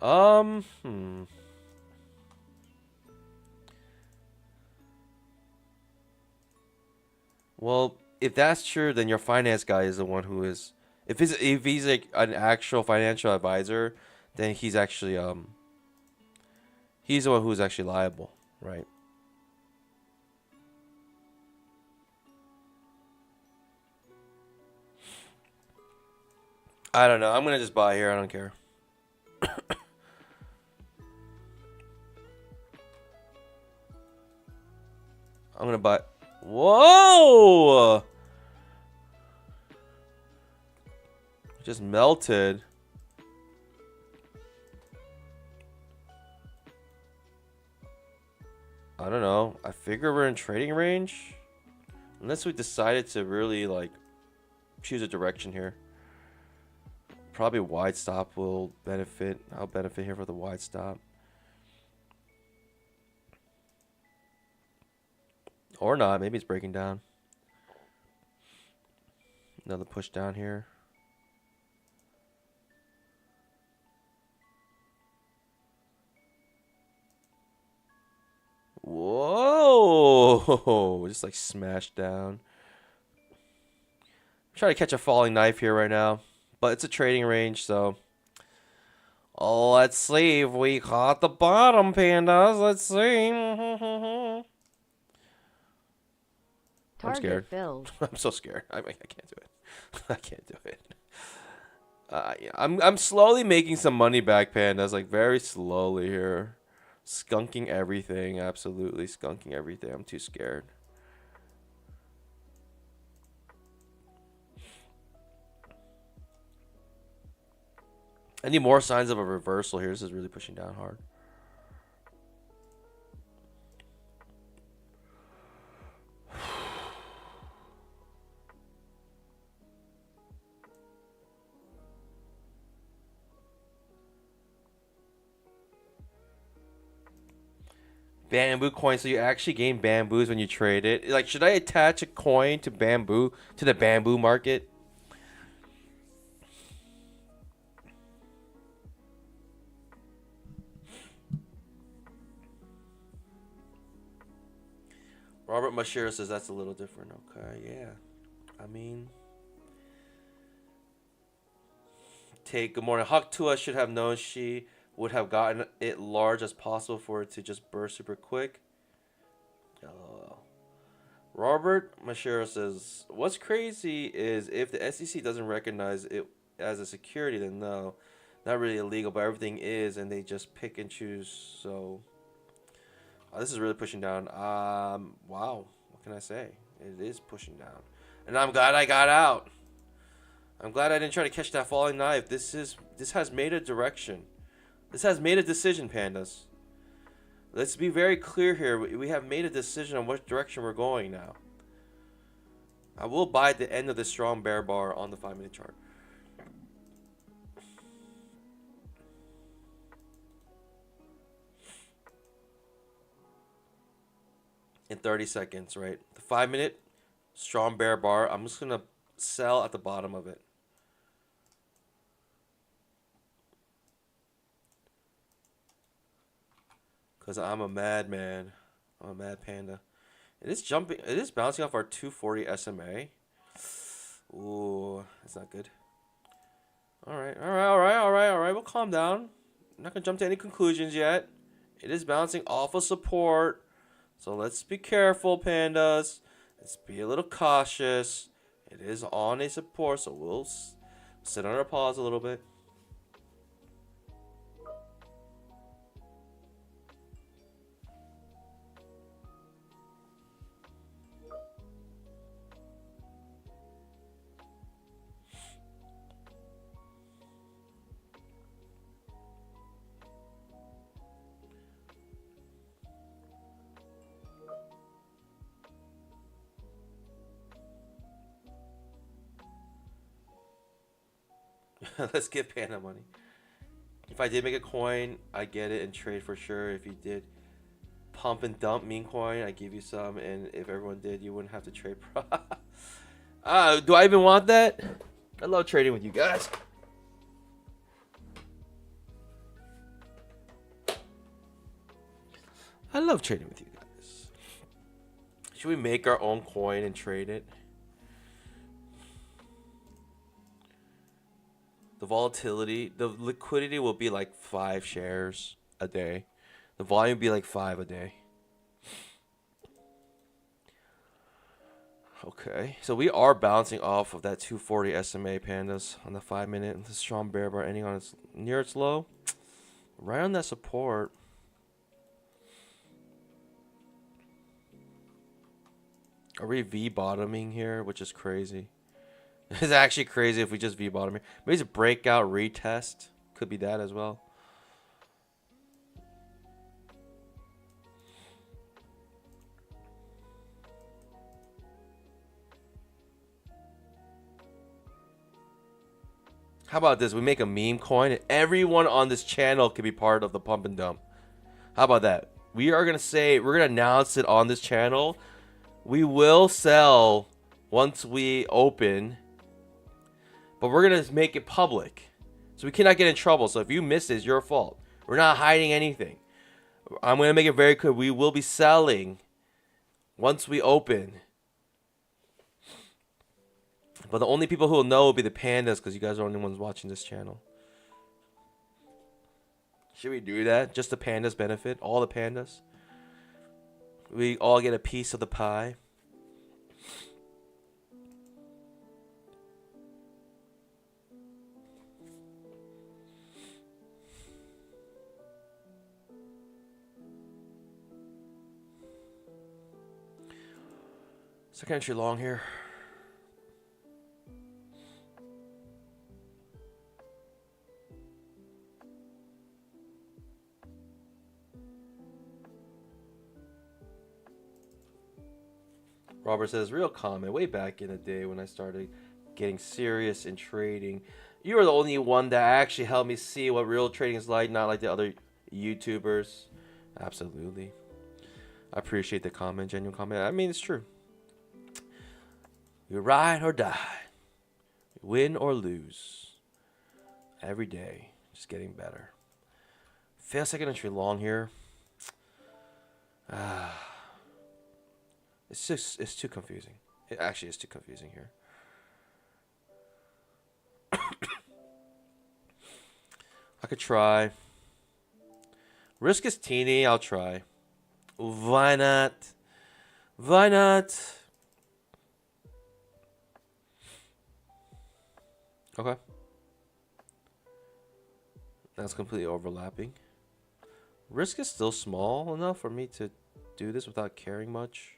Well, if that's true, then your finance guy is the one who is. If he's like an actual financial advisor, then he's actually he's the one who's actually liable, right? I don't know. I'm gonna just buy here. I don't care. I'm gonna buy. Whoa! Just melted. I don't know. I figure we're in trading range. Unless we decided to really like choose a direction here. Probably wide stop will benefit. I'll benefit here for the wide stop. Or not. Maybe it's breaking down. Another push down here. Whoa! Just like smashed down. I'm trying to catch a falling knife here right now. But it's a trading range, so. Oh, let's see if we caught the bottom, pandas. Let's see. I'm scared. Filled. I'm so scared. I can't do it. I can't do it. Yeah, I'm slowly making some money back, pandas. Like very slowly here. Skunking everything. Absolutely skunking everything. I'm too scared. I need more signs of a reversal here. This is really pushing down hard. Bamboo coin. So you actually gain bamboos when you trade it. Like, should I attach a coin to bamboo, to the bamboo market? Robert Mashira says that's a little different. Okay, yeah. I mean, good morning. Haktua should have known she would have gotten it large as possible for it to just burst super quick. LOL. Robert Mashira says, what's crazy is if the SEC doesn't recognize it as a security, then no, not really illegal, but everything is, and they just pick and choose. So, this is really pushing down. Wow, what can I say? It is pushing down, and I'm glad I got out. I'm glad I didn't try to catch that falling knife. This has made a direction. This has made a decision, pandas. Let's be very clear here. We have made a decision on which direction we're going now. I will buy at the end of the strong bear bar on the 5-minute chart. In 30 seconds, right? The 5-minute strong bear bar. I'm just going to sell at the bottom of it. Because I'm a madman. I'm a mad panda. It is jumping. It is bouncing off our 240 SMA. Ooh, that's not good. Alright. We'll calm down. I'm not going to jump to any conclusions yet. It is bouncing off of support. So let's be careful, pandas. Let's be a little cautious. It is on a support, so we'll sit on our paws a little bit. Let's get Panda money. If I did make a coin, I get it and trade for sure. If you did pump and dump meme coin, I give you some, and if everyone did, you wouldn't have to trade. Do I even want that? I love trading with you guys. I love trading with you guys. Should we make our own coin and trade it? The volatility, the liquidity will be like 5 shares a day. The volume will be like 5 a day. Okay, so we are bouncing off of that 240 SMA pandas on the 5-minute. The strong bear bar ending on its near its low, right on that support. Are we V bottoming here, which is crazy? It's actually crazy if we just V bottom here. Maybe it's a breakout retest. Could be that as well. How about this? We make a meme coin and everyone on this channel can be part of the pump and dump. How about that? We are gonna say, we're gonna announce it on this channel. We will sell once we open, but we're gonna make it public. So we cannot get in trouble. So if you miss it, it's your fault. We're not hiding anything. I'm gonna make it very clear. We will be selling once we open. But the only people who will know will be the pandas, because you guys are the only ones watching this channel. Should we do that? Just the pandas benefit? All the pandas? We all get a piece of the pie. Second entry long here. Robert says, real comment, way back in the day when I started getting serious in trading, you were the only one that actually helped me see what real trading is like, not like the other YouTubers. Absolutely. I appreciate the comment, genuine comment. I mean, it's true. You ride or die. Win or lose. Every day. Just getting better. Fail second entry long here. It's too confusing. It actually is too confusing here. I could try. Risk is teeny. I'll try. Why not? Why not? Okay. That's completely overlapping. Risk is still small enough for me to do this without caring much.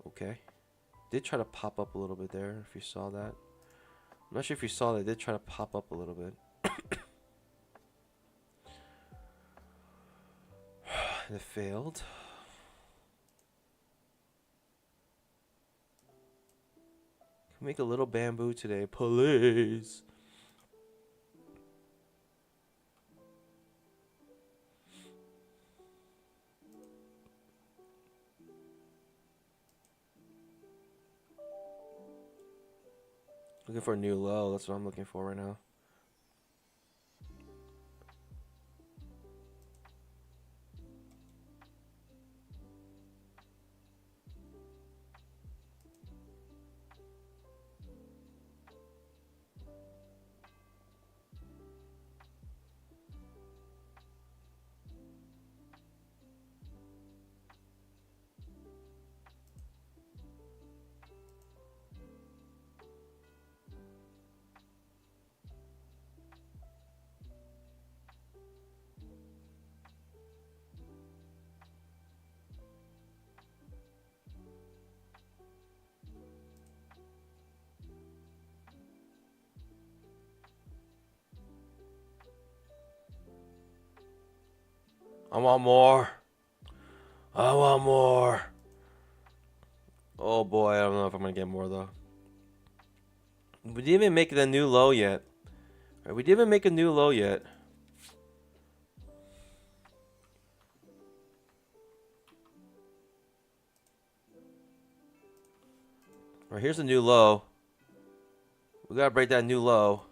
Okay. Did try to pop up a little bit there, if you saw that. I'm not sure if you saw that. It did try to pop up a little bit. And it failed. Can we make a little bamboo today, please? Looking for a new low. That's what I'm looking for right now. I want more. I want more. Oh boy, I don't know if I'm gonna get more though. We didn't even make it a new low yet. Right, we didn't even make a new low yet. Right, here's the new low. We gotta break that new low.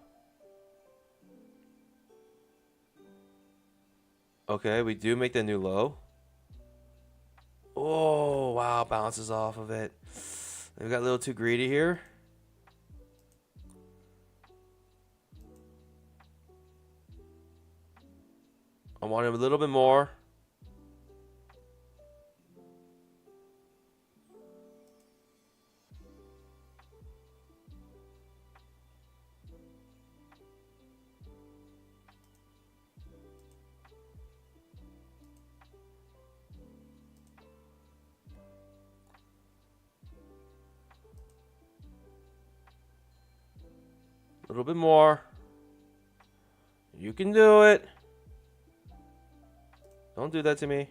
Okay, we do make that new low. Oh, wow, bounces off of it. We got a little too greedy here. I want him a little bit more. A little bit more. You can do it. Don't do that to me.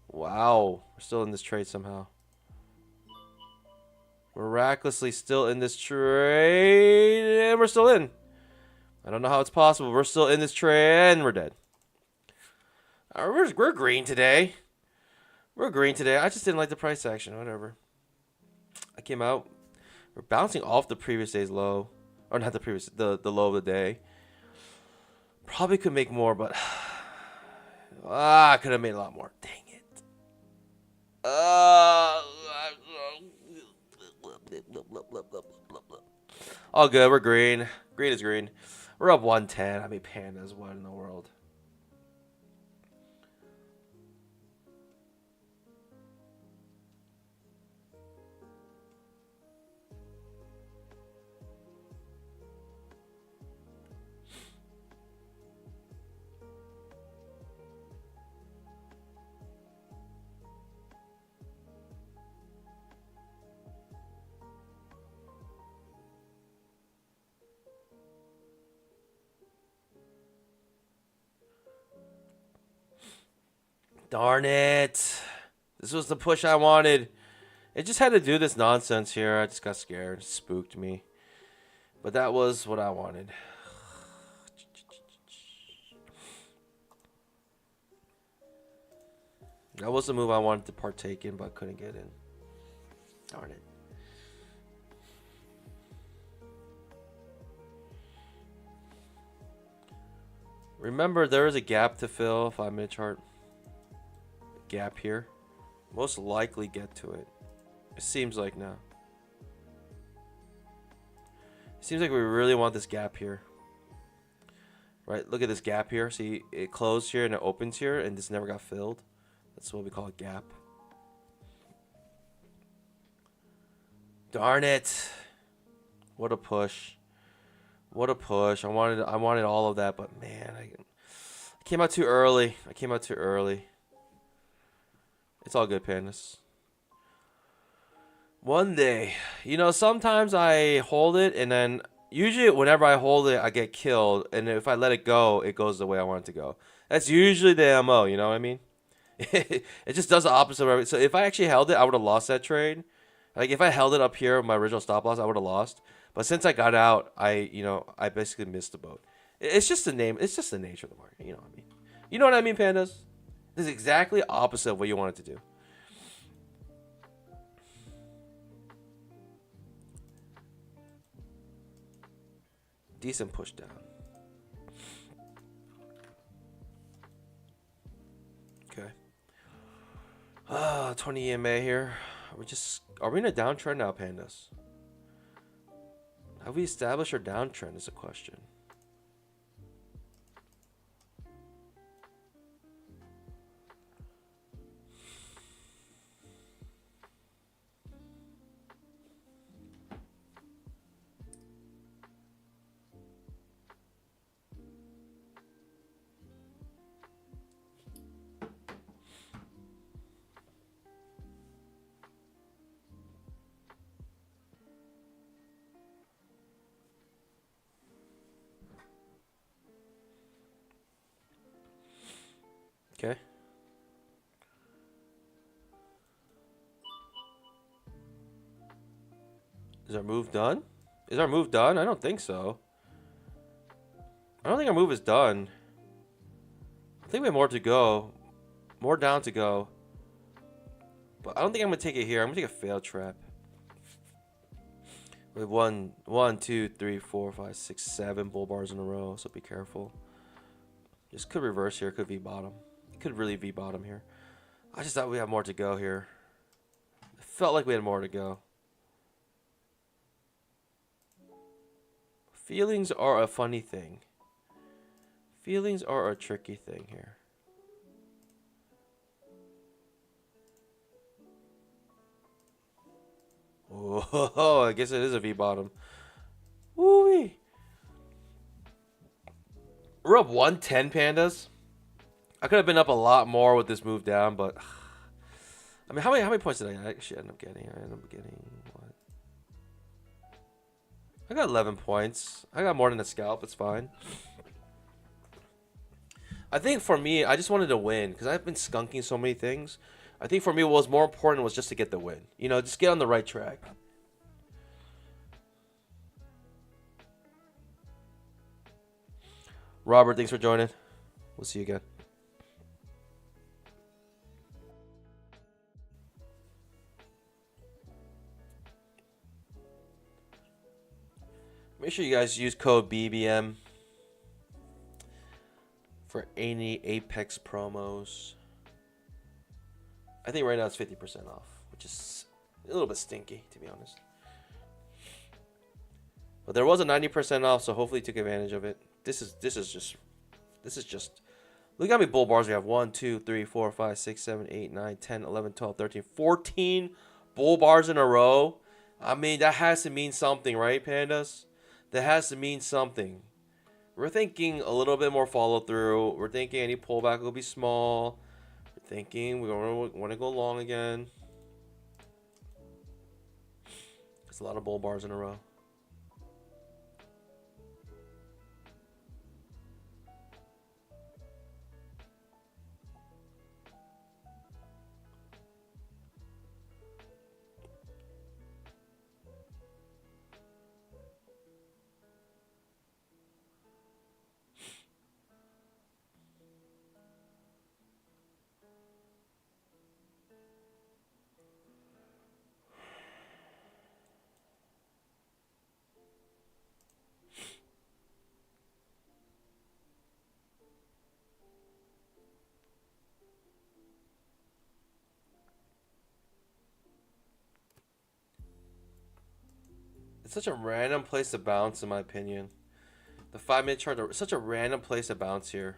Wow. We're still in this trade somehow. Miraculously still in this trade. And we're still in. I don't know how it's possible. We're still in this trade and we're dead. We're green today. We're green today. I just didn't like the price action. Whatever. I came out. We're bouncing off the previous day's low. Or not the previous, the low of the day. Probably could make more, but I could have made a lot more. Dang it. All good. We're green. Green is green. We're up 110. I mean, pandas. What in the world? Darn it. This was the push I wanted. It just had to do this nonsense here. I just got scared. It spooked me. But that was what I wanted. That was the move I wanted to partake in, but couldn't get in. Darn it. Remember, there is a gap to fill. 5-minute chart. Gap here. Most likely get to it. It seems like now. It seems like we really want this gap here. Right? Look at this gap here. See, it closed here and it opens here, and this never got filled. That's what we call a gap. Darn it. What a push. What a push. I wanted all of that, but man, I came out too early. I came out too early. It's all good, pandas. One day. You know, sometimes I hold it, and then usually whenever I hold it, I get killed. And if I let it go, it goes the way I want it to go. That's usually the MO, you know what I mean? It just does the opposite of everything. So if I actually held it, I would have lost that trade. Like if I held it up here, my original stop loss, I would have lost. But since I got out, I basically missed the boat. It's just the name. It's just the nature of the market. You know what I mean? You know what I mean, pandas? This is exactly opposite of what you want it to do. Decent push down. Okay. 20 EMA here. Are we in a downtrend now, pandas? Have we established our downtrend is a question. Okay. Is our move done? Is our move done? I don't think so. I don't think our move is done. I think we have more to go. More down to go. But I don't think I'm going to take it here. I'm going to take a fail trap. We have one, two, three, four, five, six, 7 bull bars in a row, so be careful. This could reverse here. Could V bottom. It could really V bottom here. I just thought we had more to go here. It felt like we had more to go. Feelings are a funny thing. Feelings are a tricky thing here. Oh, I guess it is a V bottom. Woo-wee. We're up 110, pandas. I could have been up a lot more with this move down, but I mean, how many points did I actually end up getting? I ended up getting what? I got 11 points. I got more than a scalp. It's fine. I think for me, I just wanted to win because I've been skunking so many things. I think for me, what was more important was just to get the win. You know, just get on the right track. Robert, thanks for joining. We'll see you again. Make sure you guys use code BBM for any Apex promos. I think right now it's 50% off, which is a little bit stinky, to be honest. But there was a 90% off, so hopefully you took advantage of it. This is just look how many bull bars we have. 1, 2, 3, 4, 5, 6, 7, 8, 9, 10, 11, 12, 13, 14 bull bars in a row. I mean, that has to mean something, right, pandas? That has to mean something. We're thinking a little bit more follow through. We're thinking any pullback will be small. We're thinking we want to go long again. It's a lot of bull bars in a row. It's such a random place to bounce, in my opinion. The 5-minute chart is such a random place to bounce here.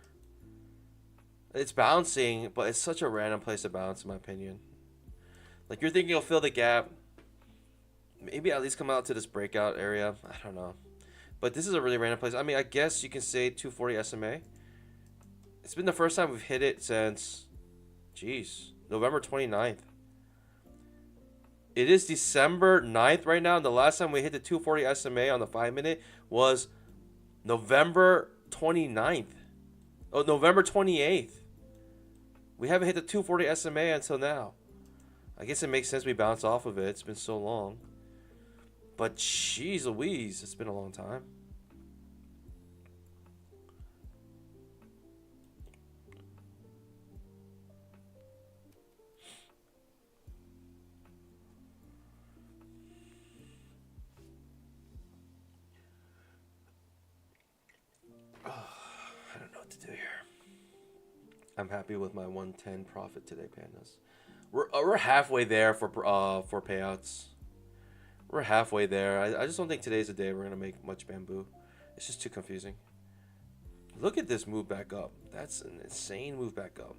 It's bouncing, but it's such a random place to bounce, in my opinion. Like, you're thinking you'll fill the gap. Maybe at least come out to this breakout area. I don't know. But this is a really random place. I mean, I guess you can say 240 SMA. It's been the first time we've hit it since, jeez, November 29th. It is December 9th right now, and the last time we hit the 240 SMA on the 5-minute was November 29th. Oh, November 28th. We haven't hit the 240 SMA until now. I guess it makes sense we bounce off of it. It's been so long. But jeez Louise, it's been a long time. I don't know what to do here. I'm happy with my 110 profit today, pandas. We're halfway there for payouts. We're halfway there. I just don't think today's the day we're gonna make much bamboo. It's just too confusing. Look at this move back up. That's an insane move back up.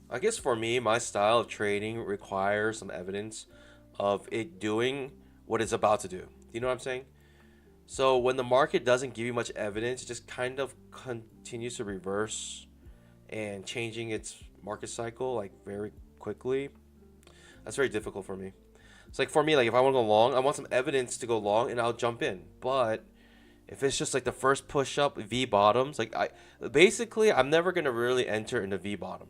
I guess for me, my style of trading requires some evidence of it doing what it's about to do. You know what I'm saying? So when the market doesn't give you much evidence, it just kind of continues to reverse and changing its market cycle like very quickly. That's very difficult for me. It's like for me, like if I want to go long, I want some evidence to go long and I'll jump in. But If it's just like the first push up V bottoms, like I'm never gonna really enter in the V bottom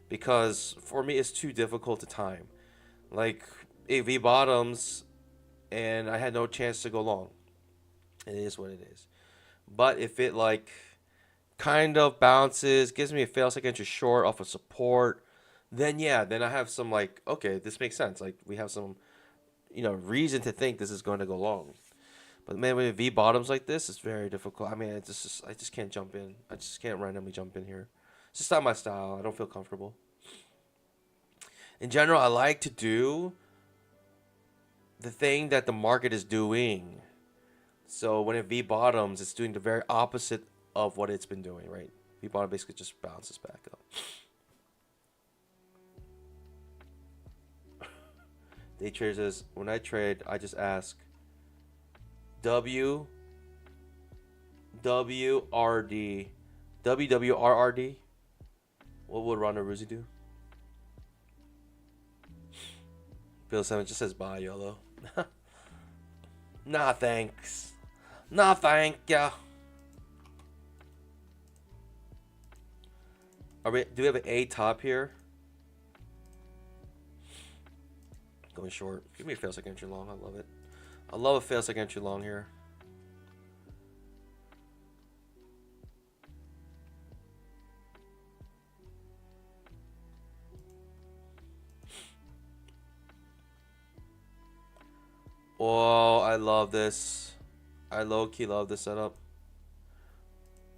because for me it's too difficult to time. Like a V bottoms, and I had no chance to go long. It is what it is. But if it like kind of bounces, gives me a fail second entry short off of support, then yeah, then I have some like, okay, this makes sense. Like we have some, reason to think this is going to go long. But man, when it V bottoms like this, it's very difficult. I mean, I just can't jump in. I just can't randomly jump in here. It's just not my style. I don't feel comfortable. In general, I like to do the thing that the market is doing. So when it V bottoms, it's doing the very opposite of what it's been doing, right? V bottom basically just bounces back up. Day trader says, when I trade, I just ask WWRD. WWRRD? What would Ronda Rousey do? Bill 7 just says bye, YOLO. Nah, thanks. Nah, thank ya. Do we have an A top here? Going short. Give me a fail second entry long. I love it. I love a fail second entry long here. Oh, I love this. I low-key love this setup.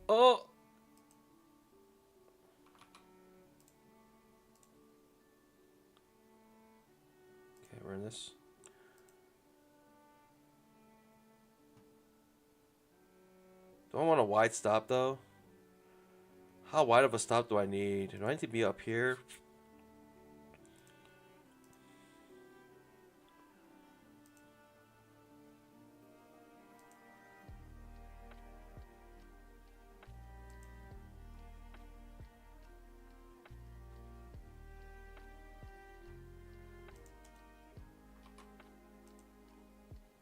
Oh! Okay, we're in this. Do I want a wide stop, though? How wide of a stop do I need? Do I need to be up here?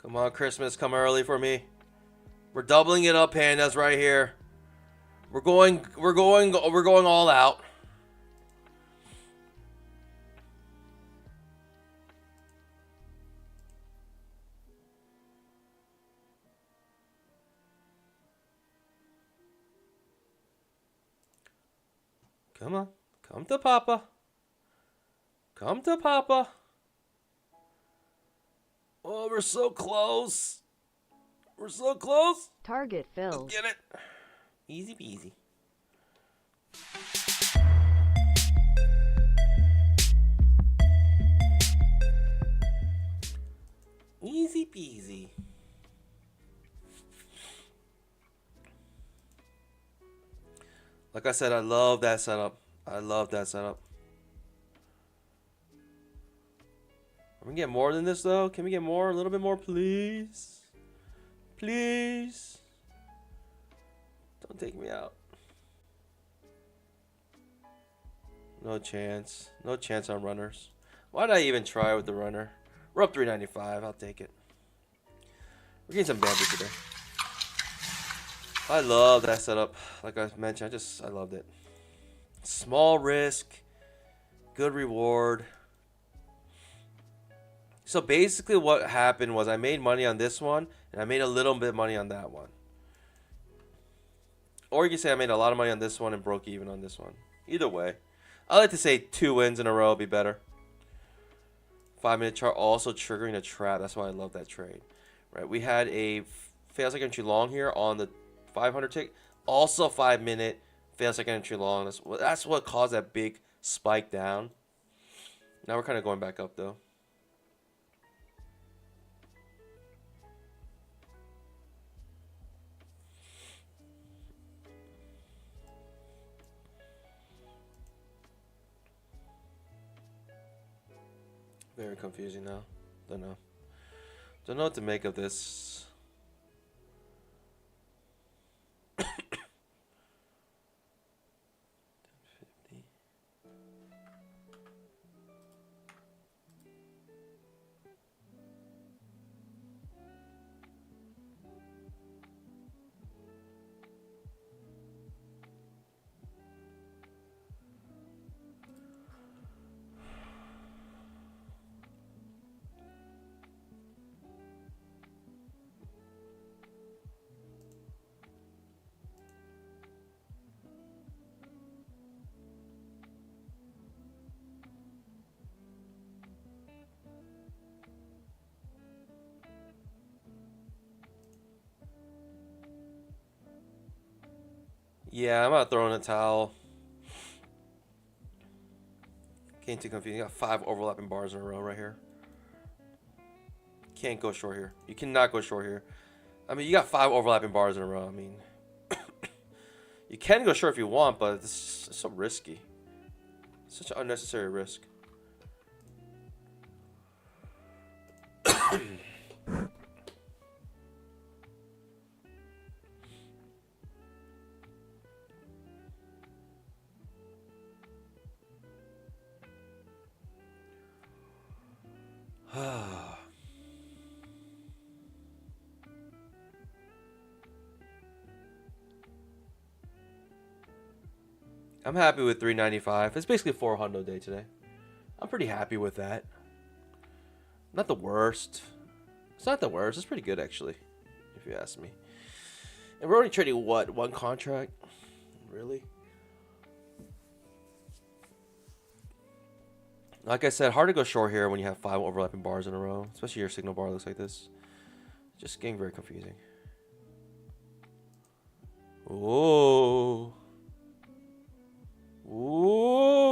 Come on, Christmas, come early for me. We're doubling it up, pandas, right here. We're going all out. Come on, come to Papa. Come to Papa. Oh, we're so close. We're so close. Target filled. Let's get it. Easy peasy. Easy peasy. Like I said, I love that setup. I love that setup. Can we get more than this, though? Can we get more? A little bit more, please? Please? Don't take me out. No chance. No chance on runners. Why'd I even try with the runner? We're up 395. I'll take it. We're getting some bamboo today. I love that setup. Like I mentioned, I loved it. Small risk, good reward. So basically what happened was I made money on this one, and I made a little bit of money on that one. Or you can say I made a lot of money on this one and broke even on this one. Either way. I like to say 2 wins in a row would be better. 5-minute chart also triggering a trap. That's why I love that trade. Right, we had a fail second entry long here on the 500 tick. Also 5-minute fail second entry long. That's what caused that big spike down. Now we're kind of going back up though. Very confusing now. Don't know. Don't know what to make of this. Yeah, I'm not throwing a towel. Can't too confusing. You got 5 overlapping bars in a row right here. Can't go short here. You cannot go short here. I mean, you got 5 overlapping bars in a row. I mean, you can go short if you want, but it's so risky. Such an unnecessary risk. I'm happy with 395. It's basically a 400 day today. I'm pretty happy with that. Not the worst. It's not the worst. It's pretty good actually, if you ask me. And we're only trading what? One contract? Really? Like I said, hard to go short here when you have 5 overlapping bars in a row, especially your signal bar looks like this. Just getting very confusing. Whoa. Whoa.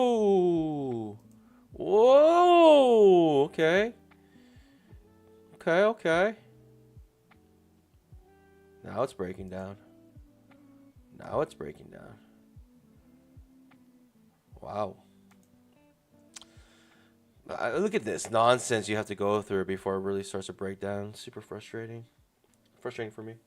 Whoa. Okay. Okay. Now it's breaking down. Wow. Look at this nonsense you have to go through before it really starts to break down. Super frustrating. Frustrating for me.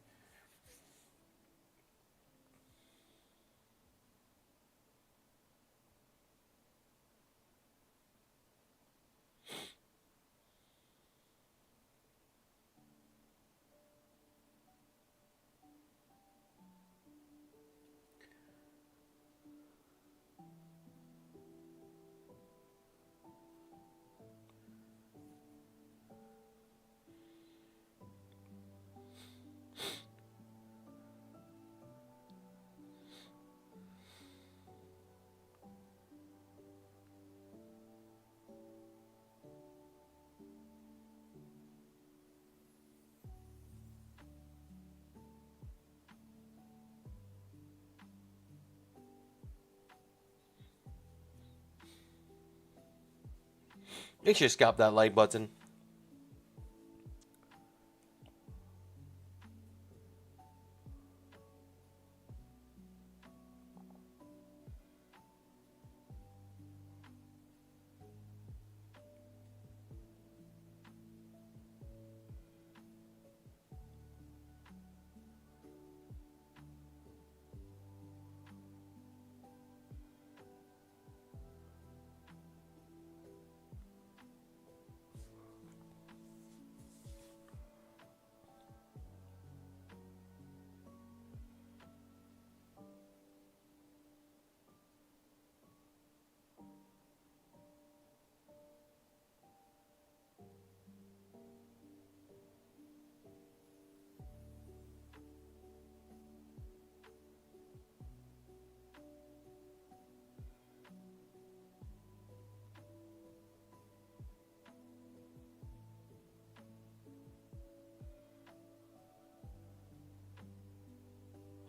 Make sure you scalp that like button.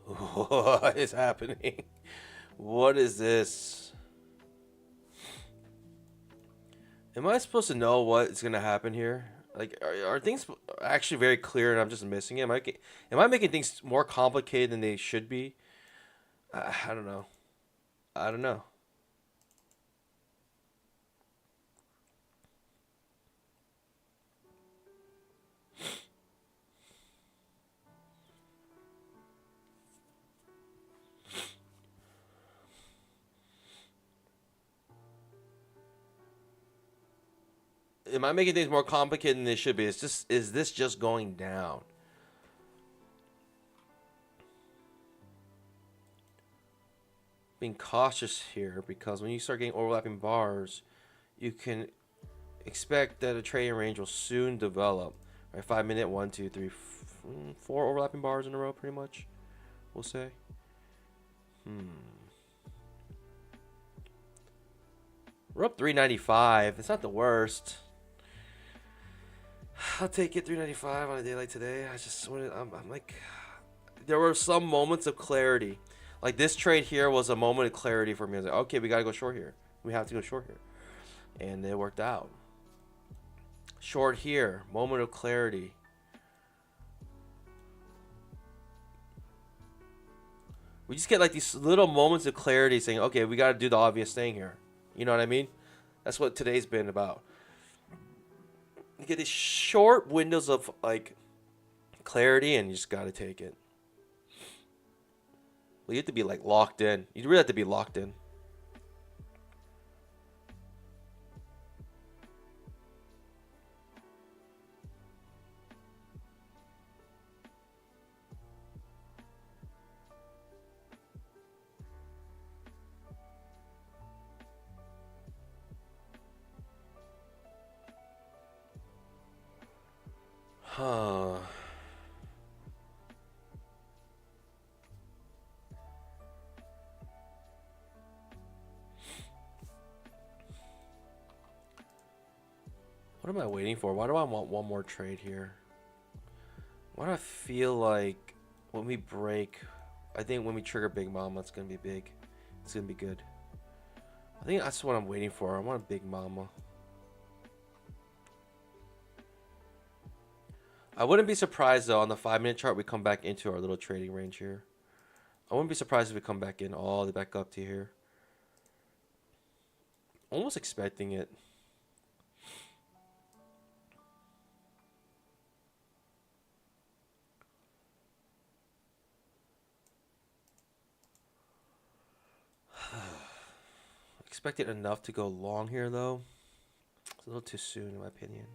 What is happening? What is this? Am I supposed to know what's gonna happen here? Like, are things actually very clear and I'm just missing it? Am I making things more complicated than they should be? I don't know. I don't know. Am I making things more complicated than they should be? Is this just going down? Being cautious here because when you start getting overlapping bars, you can expect that a trading range will soon develop. Right, 5 minute, 1, 2, 3, 4 overlapping bars in a row, pretty much. We'll say. We're up 395. It's not the worst. I'll take it 395 on a day like today. I'm like, there were some moments of clarity. Like this trade here was a moment of clarity for me. I was like, okay, we gotta go short here. We have to go short here, and it worked out. Short here, moment of clarity. We just get like these little moments of clarity saying, okay, we got to do the obvious thing here. You know what I mean? That's what today's been about. You get these short windows of like clarity and you just got to take it. Well, you have to be like locked in. You really have to be locked in. Huh. What am I waiting for? Why do I want one more trade here? Why do I feel like when we break, I think when we trigger Big Mama, it's going to be big. It's going to be good. I think that's what I'm waiting for. I want a Big Mama. I wouldn't be surprised though on the 5-minute chart we come back into our little trading range here. I wouldn't be surprised if we come back in all the way back up to here. Almost expecting it. Expected enough to go long here though. It's a little too soon in my opinion.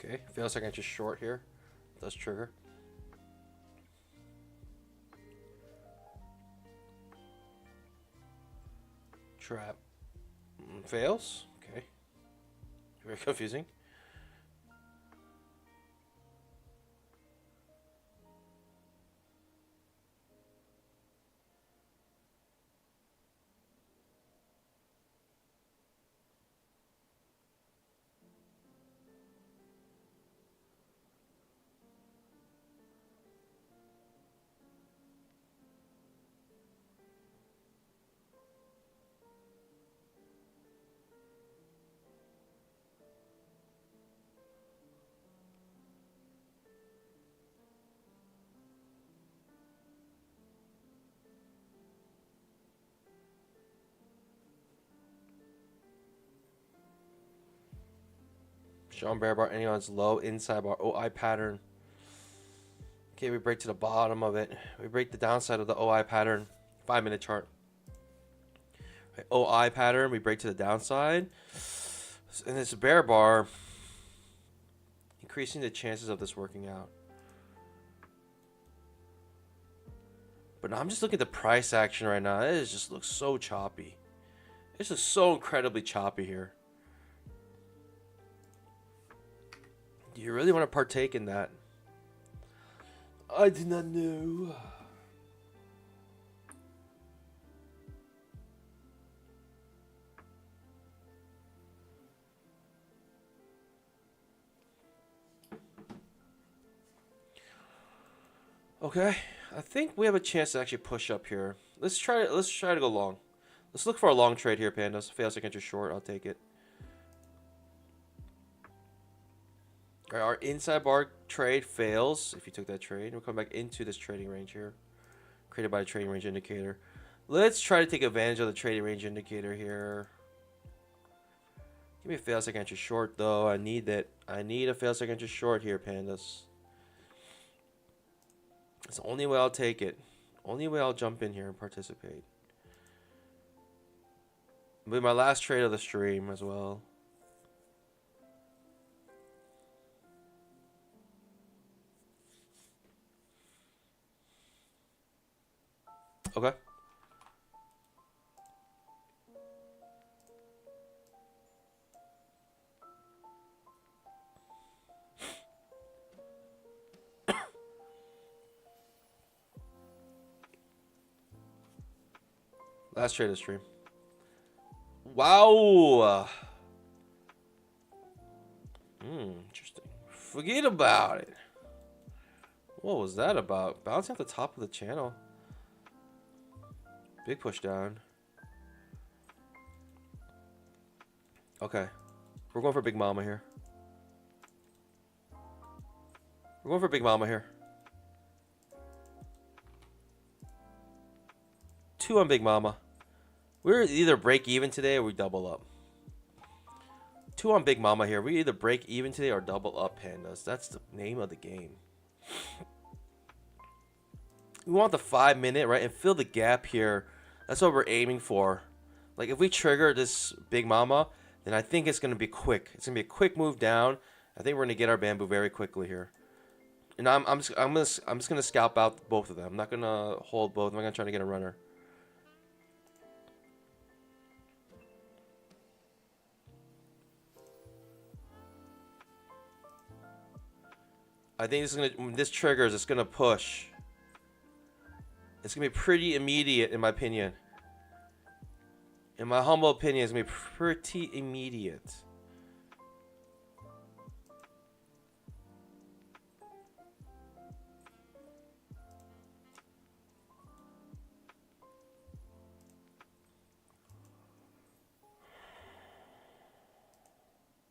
Okay, feels like I just short here. Does trigger. Trap. Fails. Okay. Very confusing. Shown bear bar, anyone's low inside bar, OI pattern. Okay, we break to the bottom of it. We break the downside of the OI pattern. 5-minute chart. Right, OI pattern, we break to the downside. And it's a bear bar, increasing the chances of this working out. But I'm just looking at the price action right now. It just looks so choppy. It's just so incredibly choppy here. Do you really want to partake in that? I do not know. Okay, I think we have a chance to actually push up here. Let's try to go long. Let's look for a long trade here, pandas. Fails to enter short, I'll take it. All right, our inside bar trade fails. If you took that trade, we'll come back into this trading range here, created by the trading range indicator. Let's try to take advantage of the trading range indicator here. Give me a fail second entry short though. I need that. I need a fail second entry short here, pandas. It's the only way I'll take it. Only way I'll jump in here and participate. It'll be my last trade of the stream as well. Okay. Last trade of the stream. Wow. Interesting. Forget about it. What was that about? Bouncing off the top of the channel. Big push down. Okay. We're going for Big Mama here. We're going for Big Mama here. 2 on Big Mama. We're either break even today or we double up. 2 on Big Mama here. We either break even today or double up, pandas. That's the name of the game. We want the 5-minute, right? And fill the gap here. That's what we're aiming for. Like, if we trigger this Big Mama, then I think it's going to be quick. It's going to be a quick move down. I think we're going to get our bamboo very quickly here. And I'm just going to scalp out both of them. I'm not going to hold both. I'm not going to try to get a runner. I think this triggers. It's gonna push. It's gonna be pretty immediate, in my opinion. In my humble opinion, it's gonna be pretty immediate.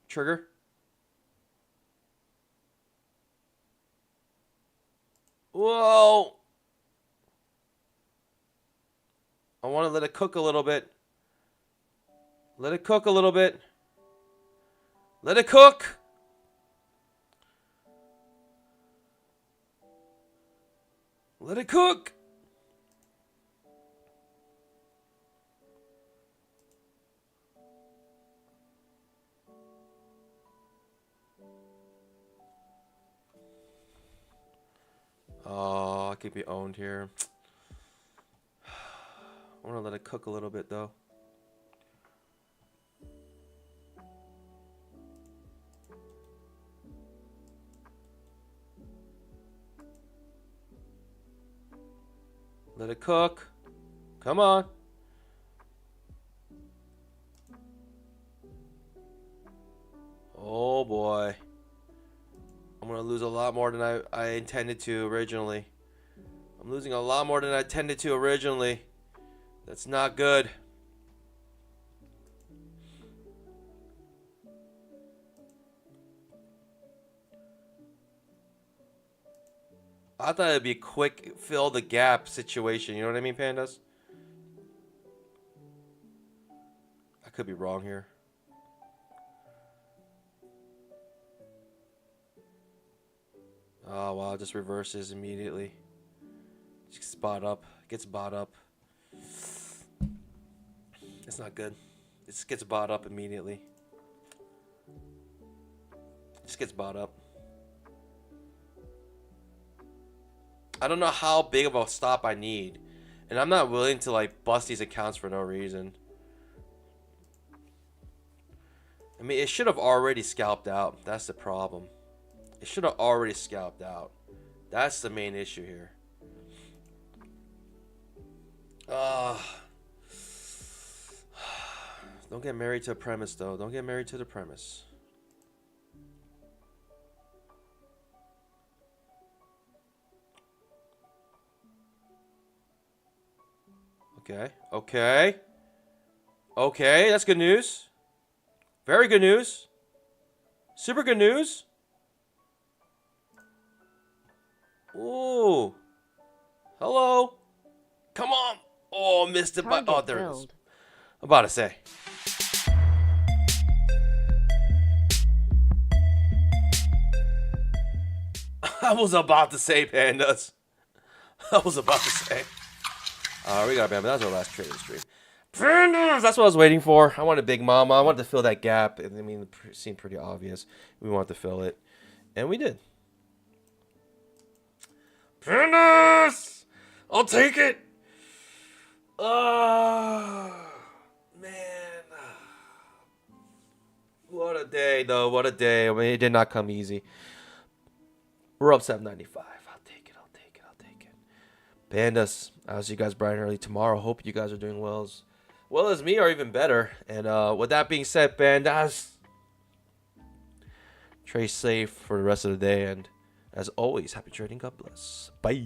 Trigger. Whoa! I want to let it cook a little bit. Let it cook a little bit. Let it cook! Let it cook! Oh, I could be owned here. I want to let it cook a little bit, though. Let it cook. Come on. Oh, boy. I'm going to lose a lot more than I intended to originally. I'm losing a lot more than I intended to originally. That's not good. I thought it'd be a quick fill the gap situation. You know what I mean, pandas? I could be wrong here. Oh, wow. It just reverses immediately. Just spot up. Gets bought up. It's not good. It just gets bought up immediately. Just gets bought up. I don't know how big of a stop I need. And I'm not willing to like bust these accounts for no reason. I mean, it should have already scalped out. That's the problem. It should have already scalped out. That's the main issue here. Don't get married to a premise, though. Don't get married to the premise. Okay. Okay. Okay, that's good news. Very good news. Super good news. Ooh. Hello. Come on. Oh, missed it by. Oh, there it is. I'm about to say. I was about to say, pandas. I was about to say. We got a bam. That was our last trading stream. Pandas. That's what I was waiting for. I wanted Big Mama. I wanted to fill that gap. I mean, it seemed pretty obvious. We wanted to fill it, and we did. Pandas. I'll take it. Man. What a day, though. What a day. I mean, it did not come easy. We're up 795. I'll take it. I'll take it. I'll take it. Pandas, I'll see you guys bright and early tomorrow. Hope you guys are doing well as me, or even better. And with that being said, Pandas, trade safe for the rest of the day. And as always, happy trading. God bless. Bye.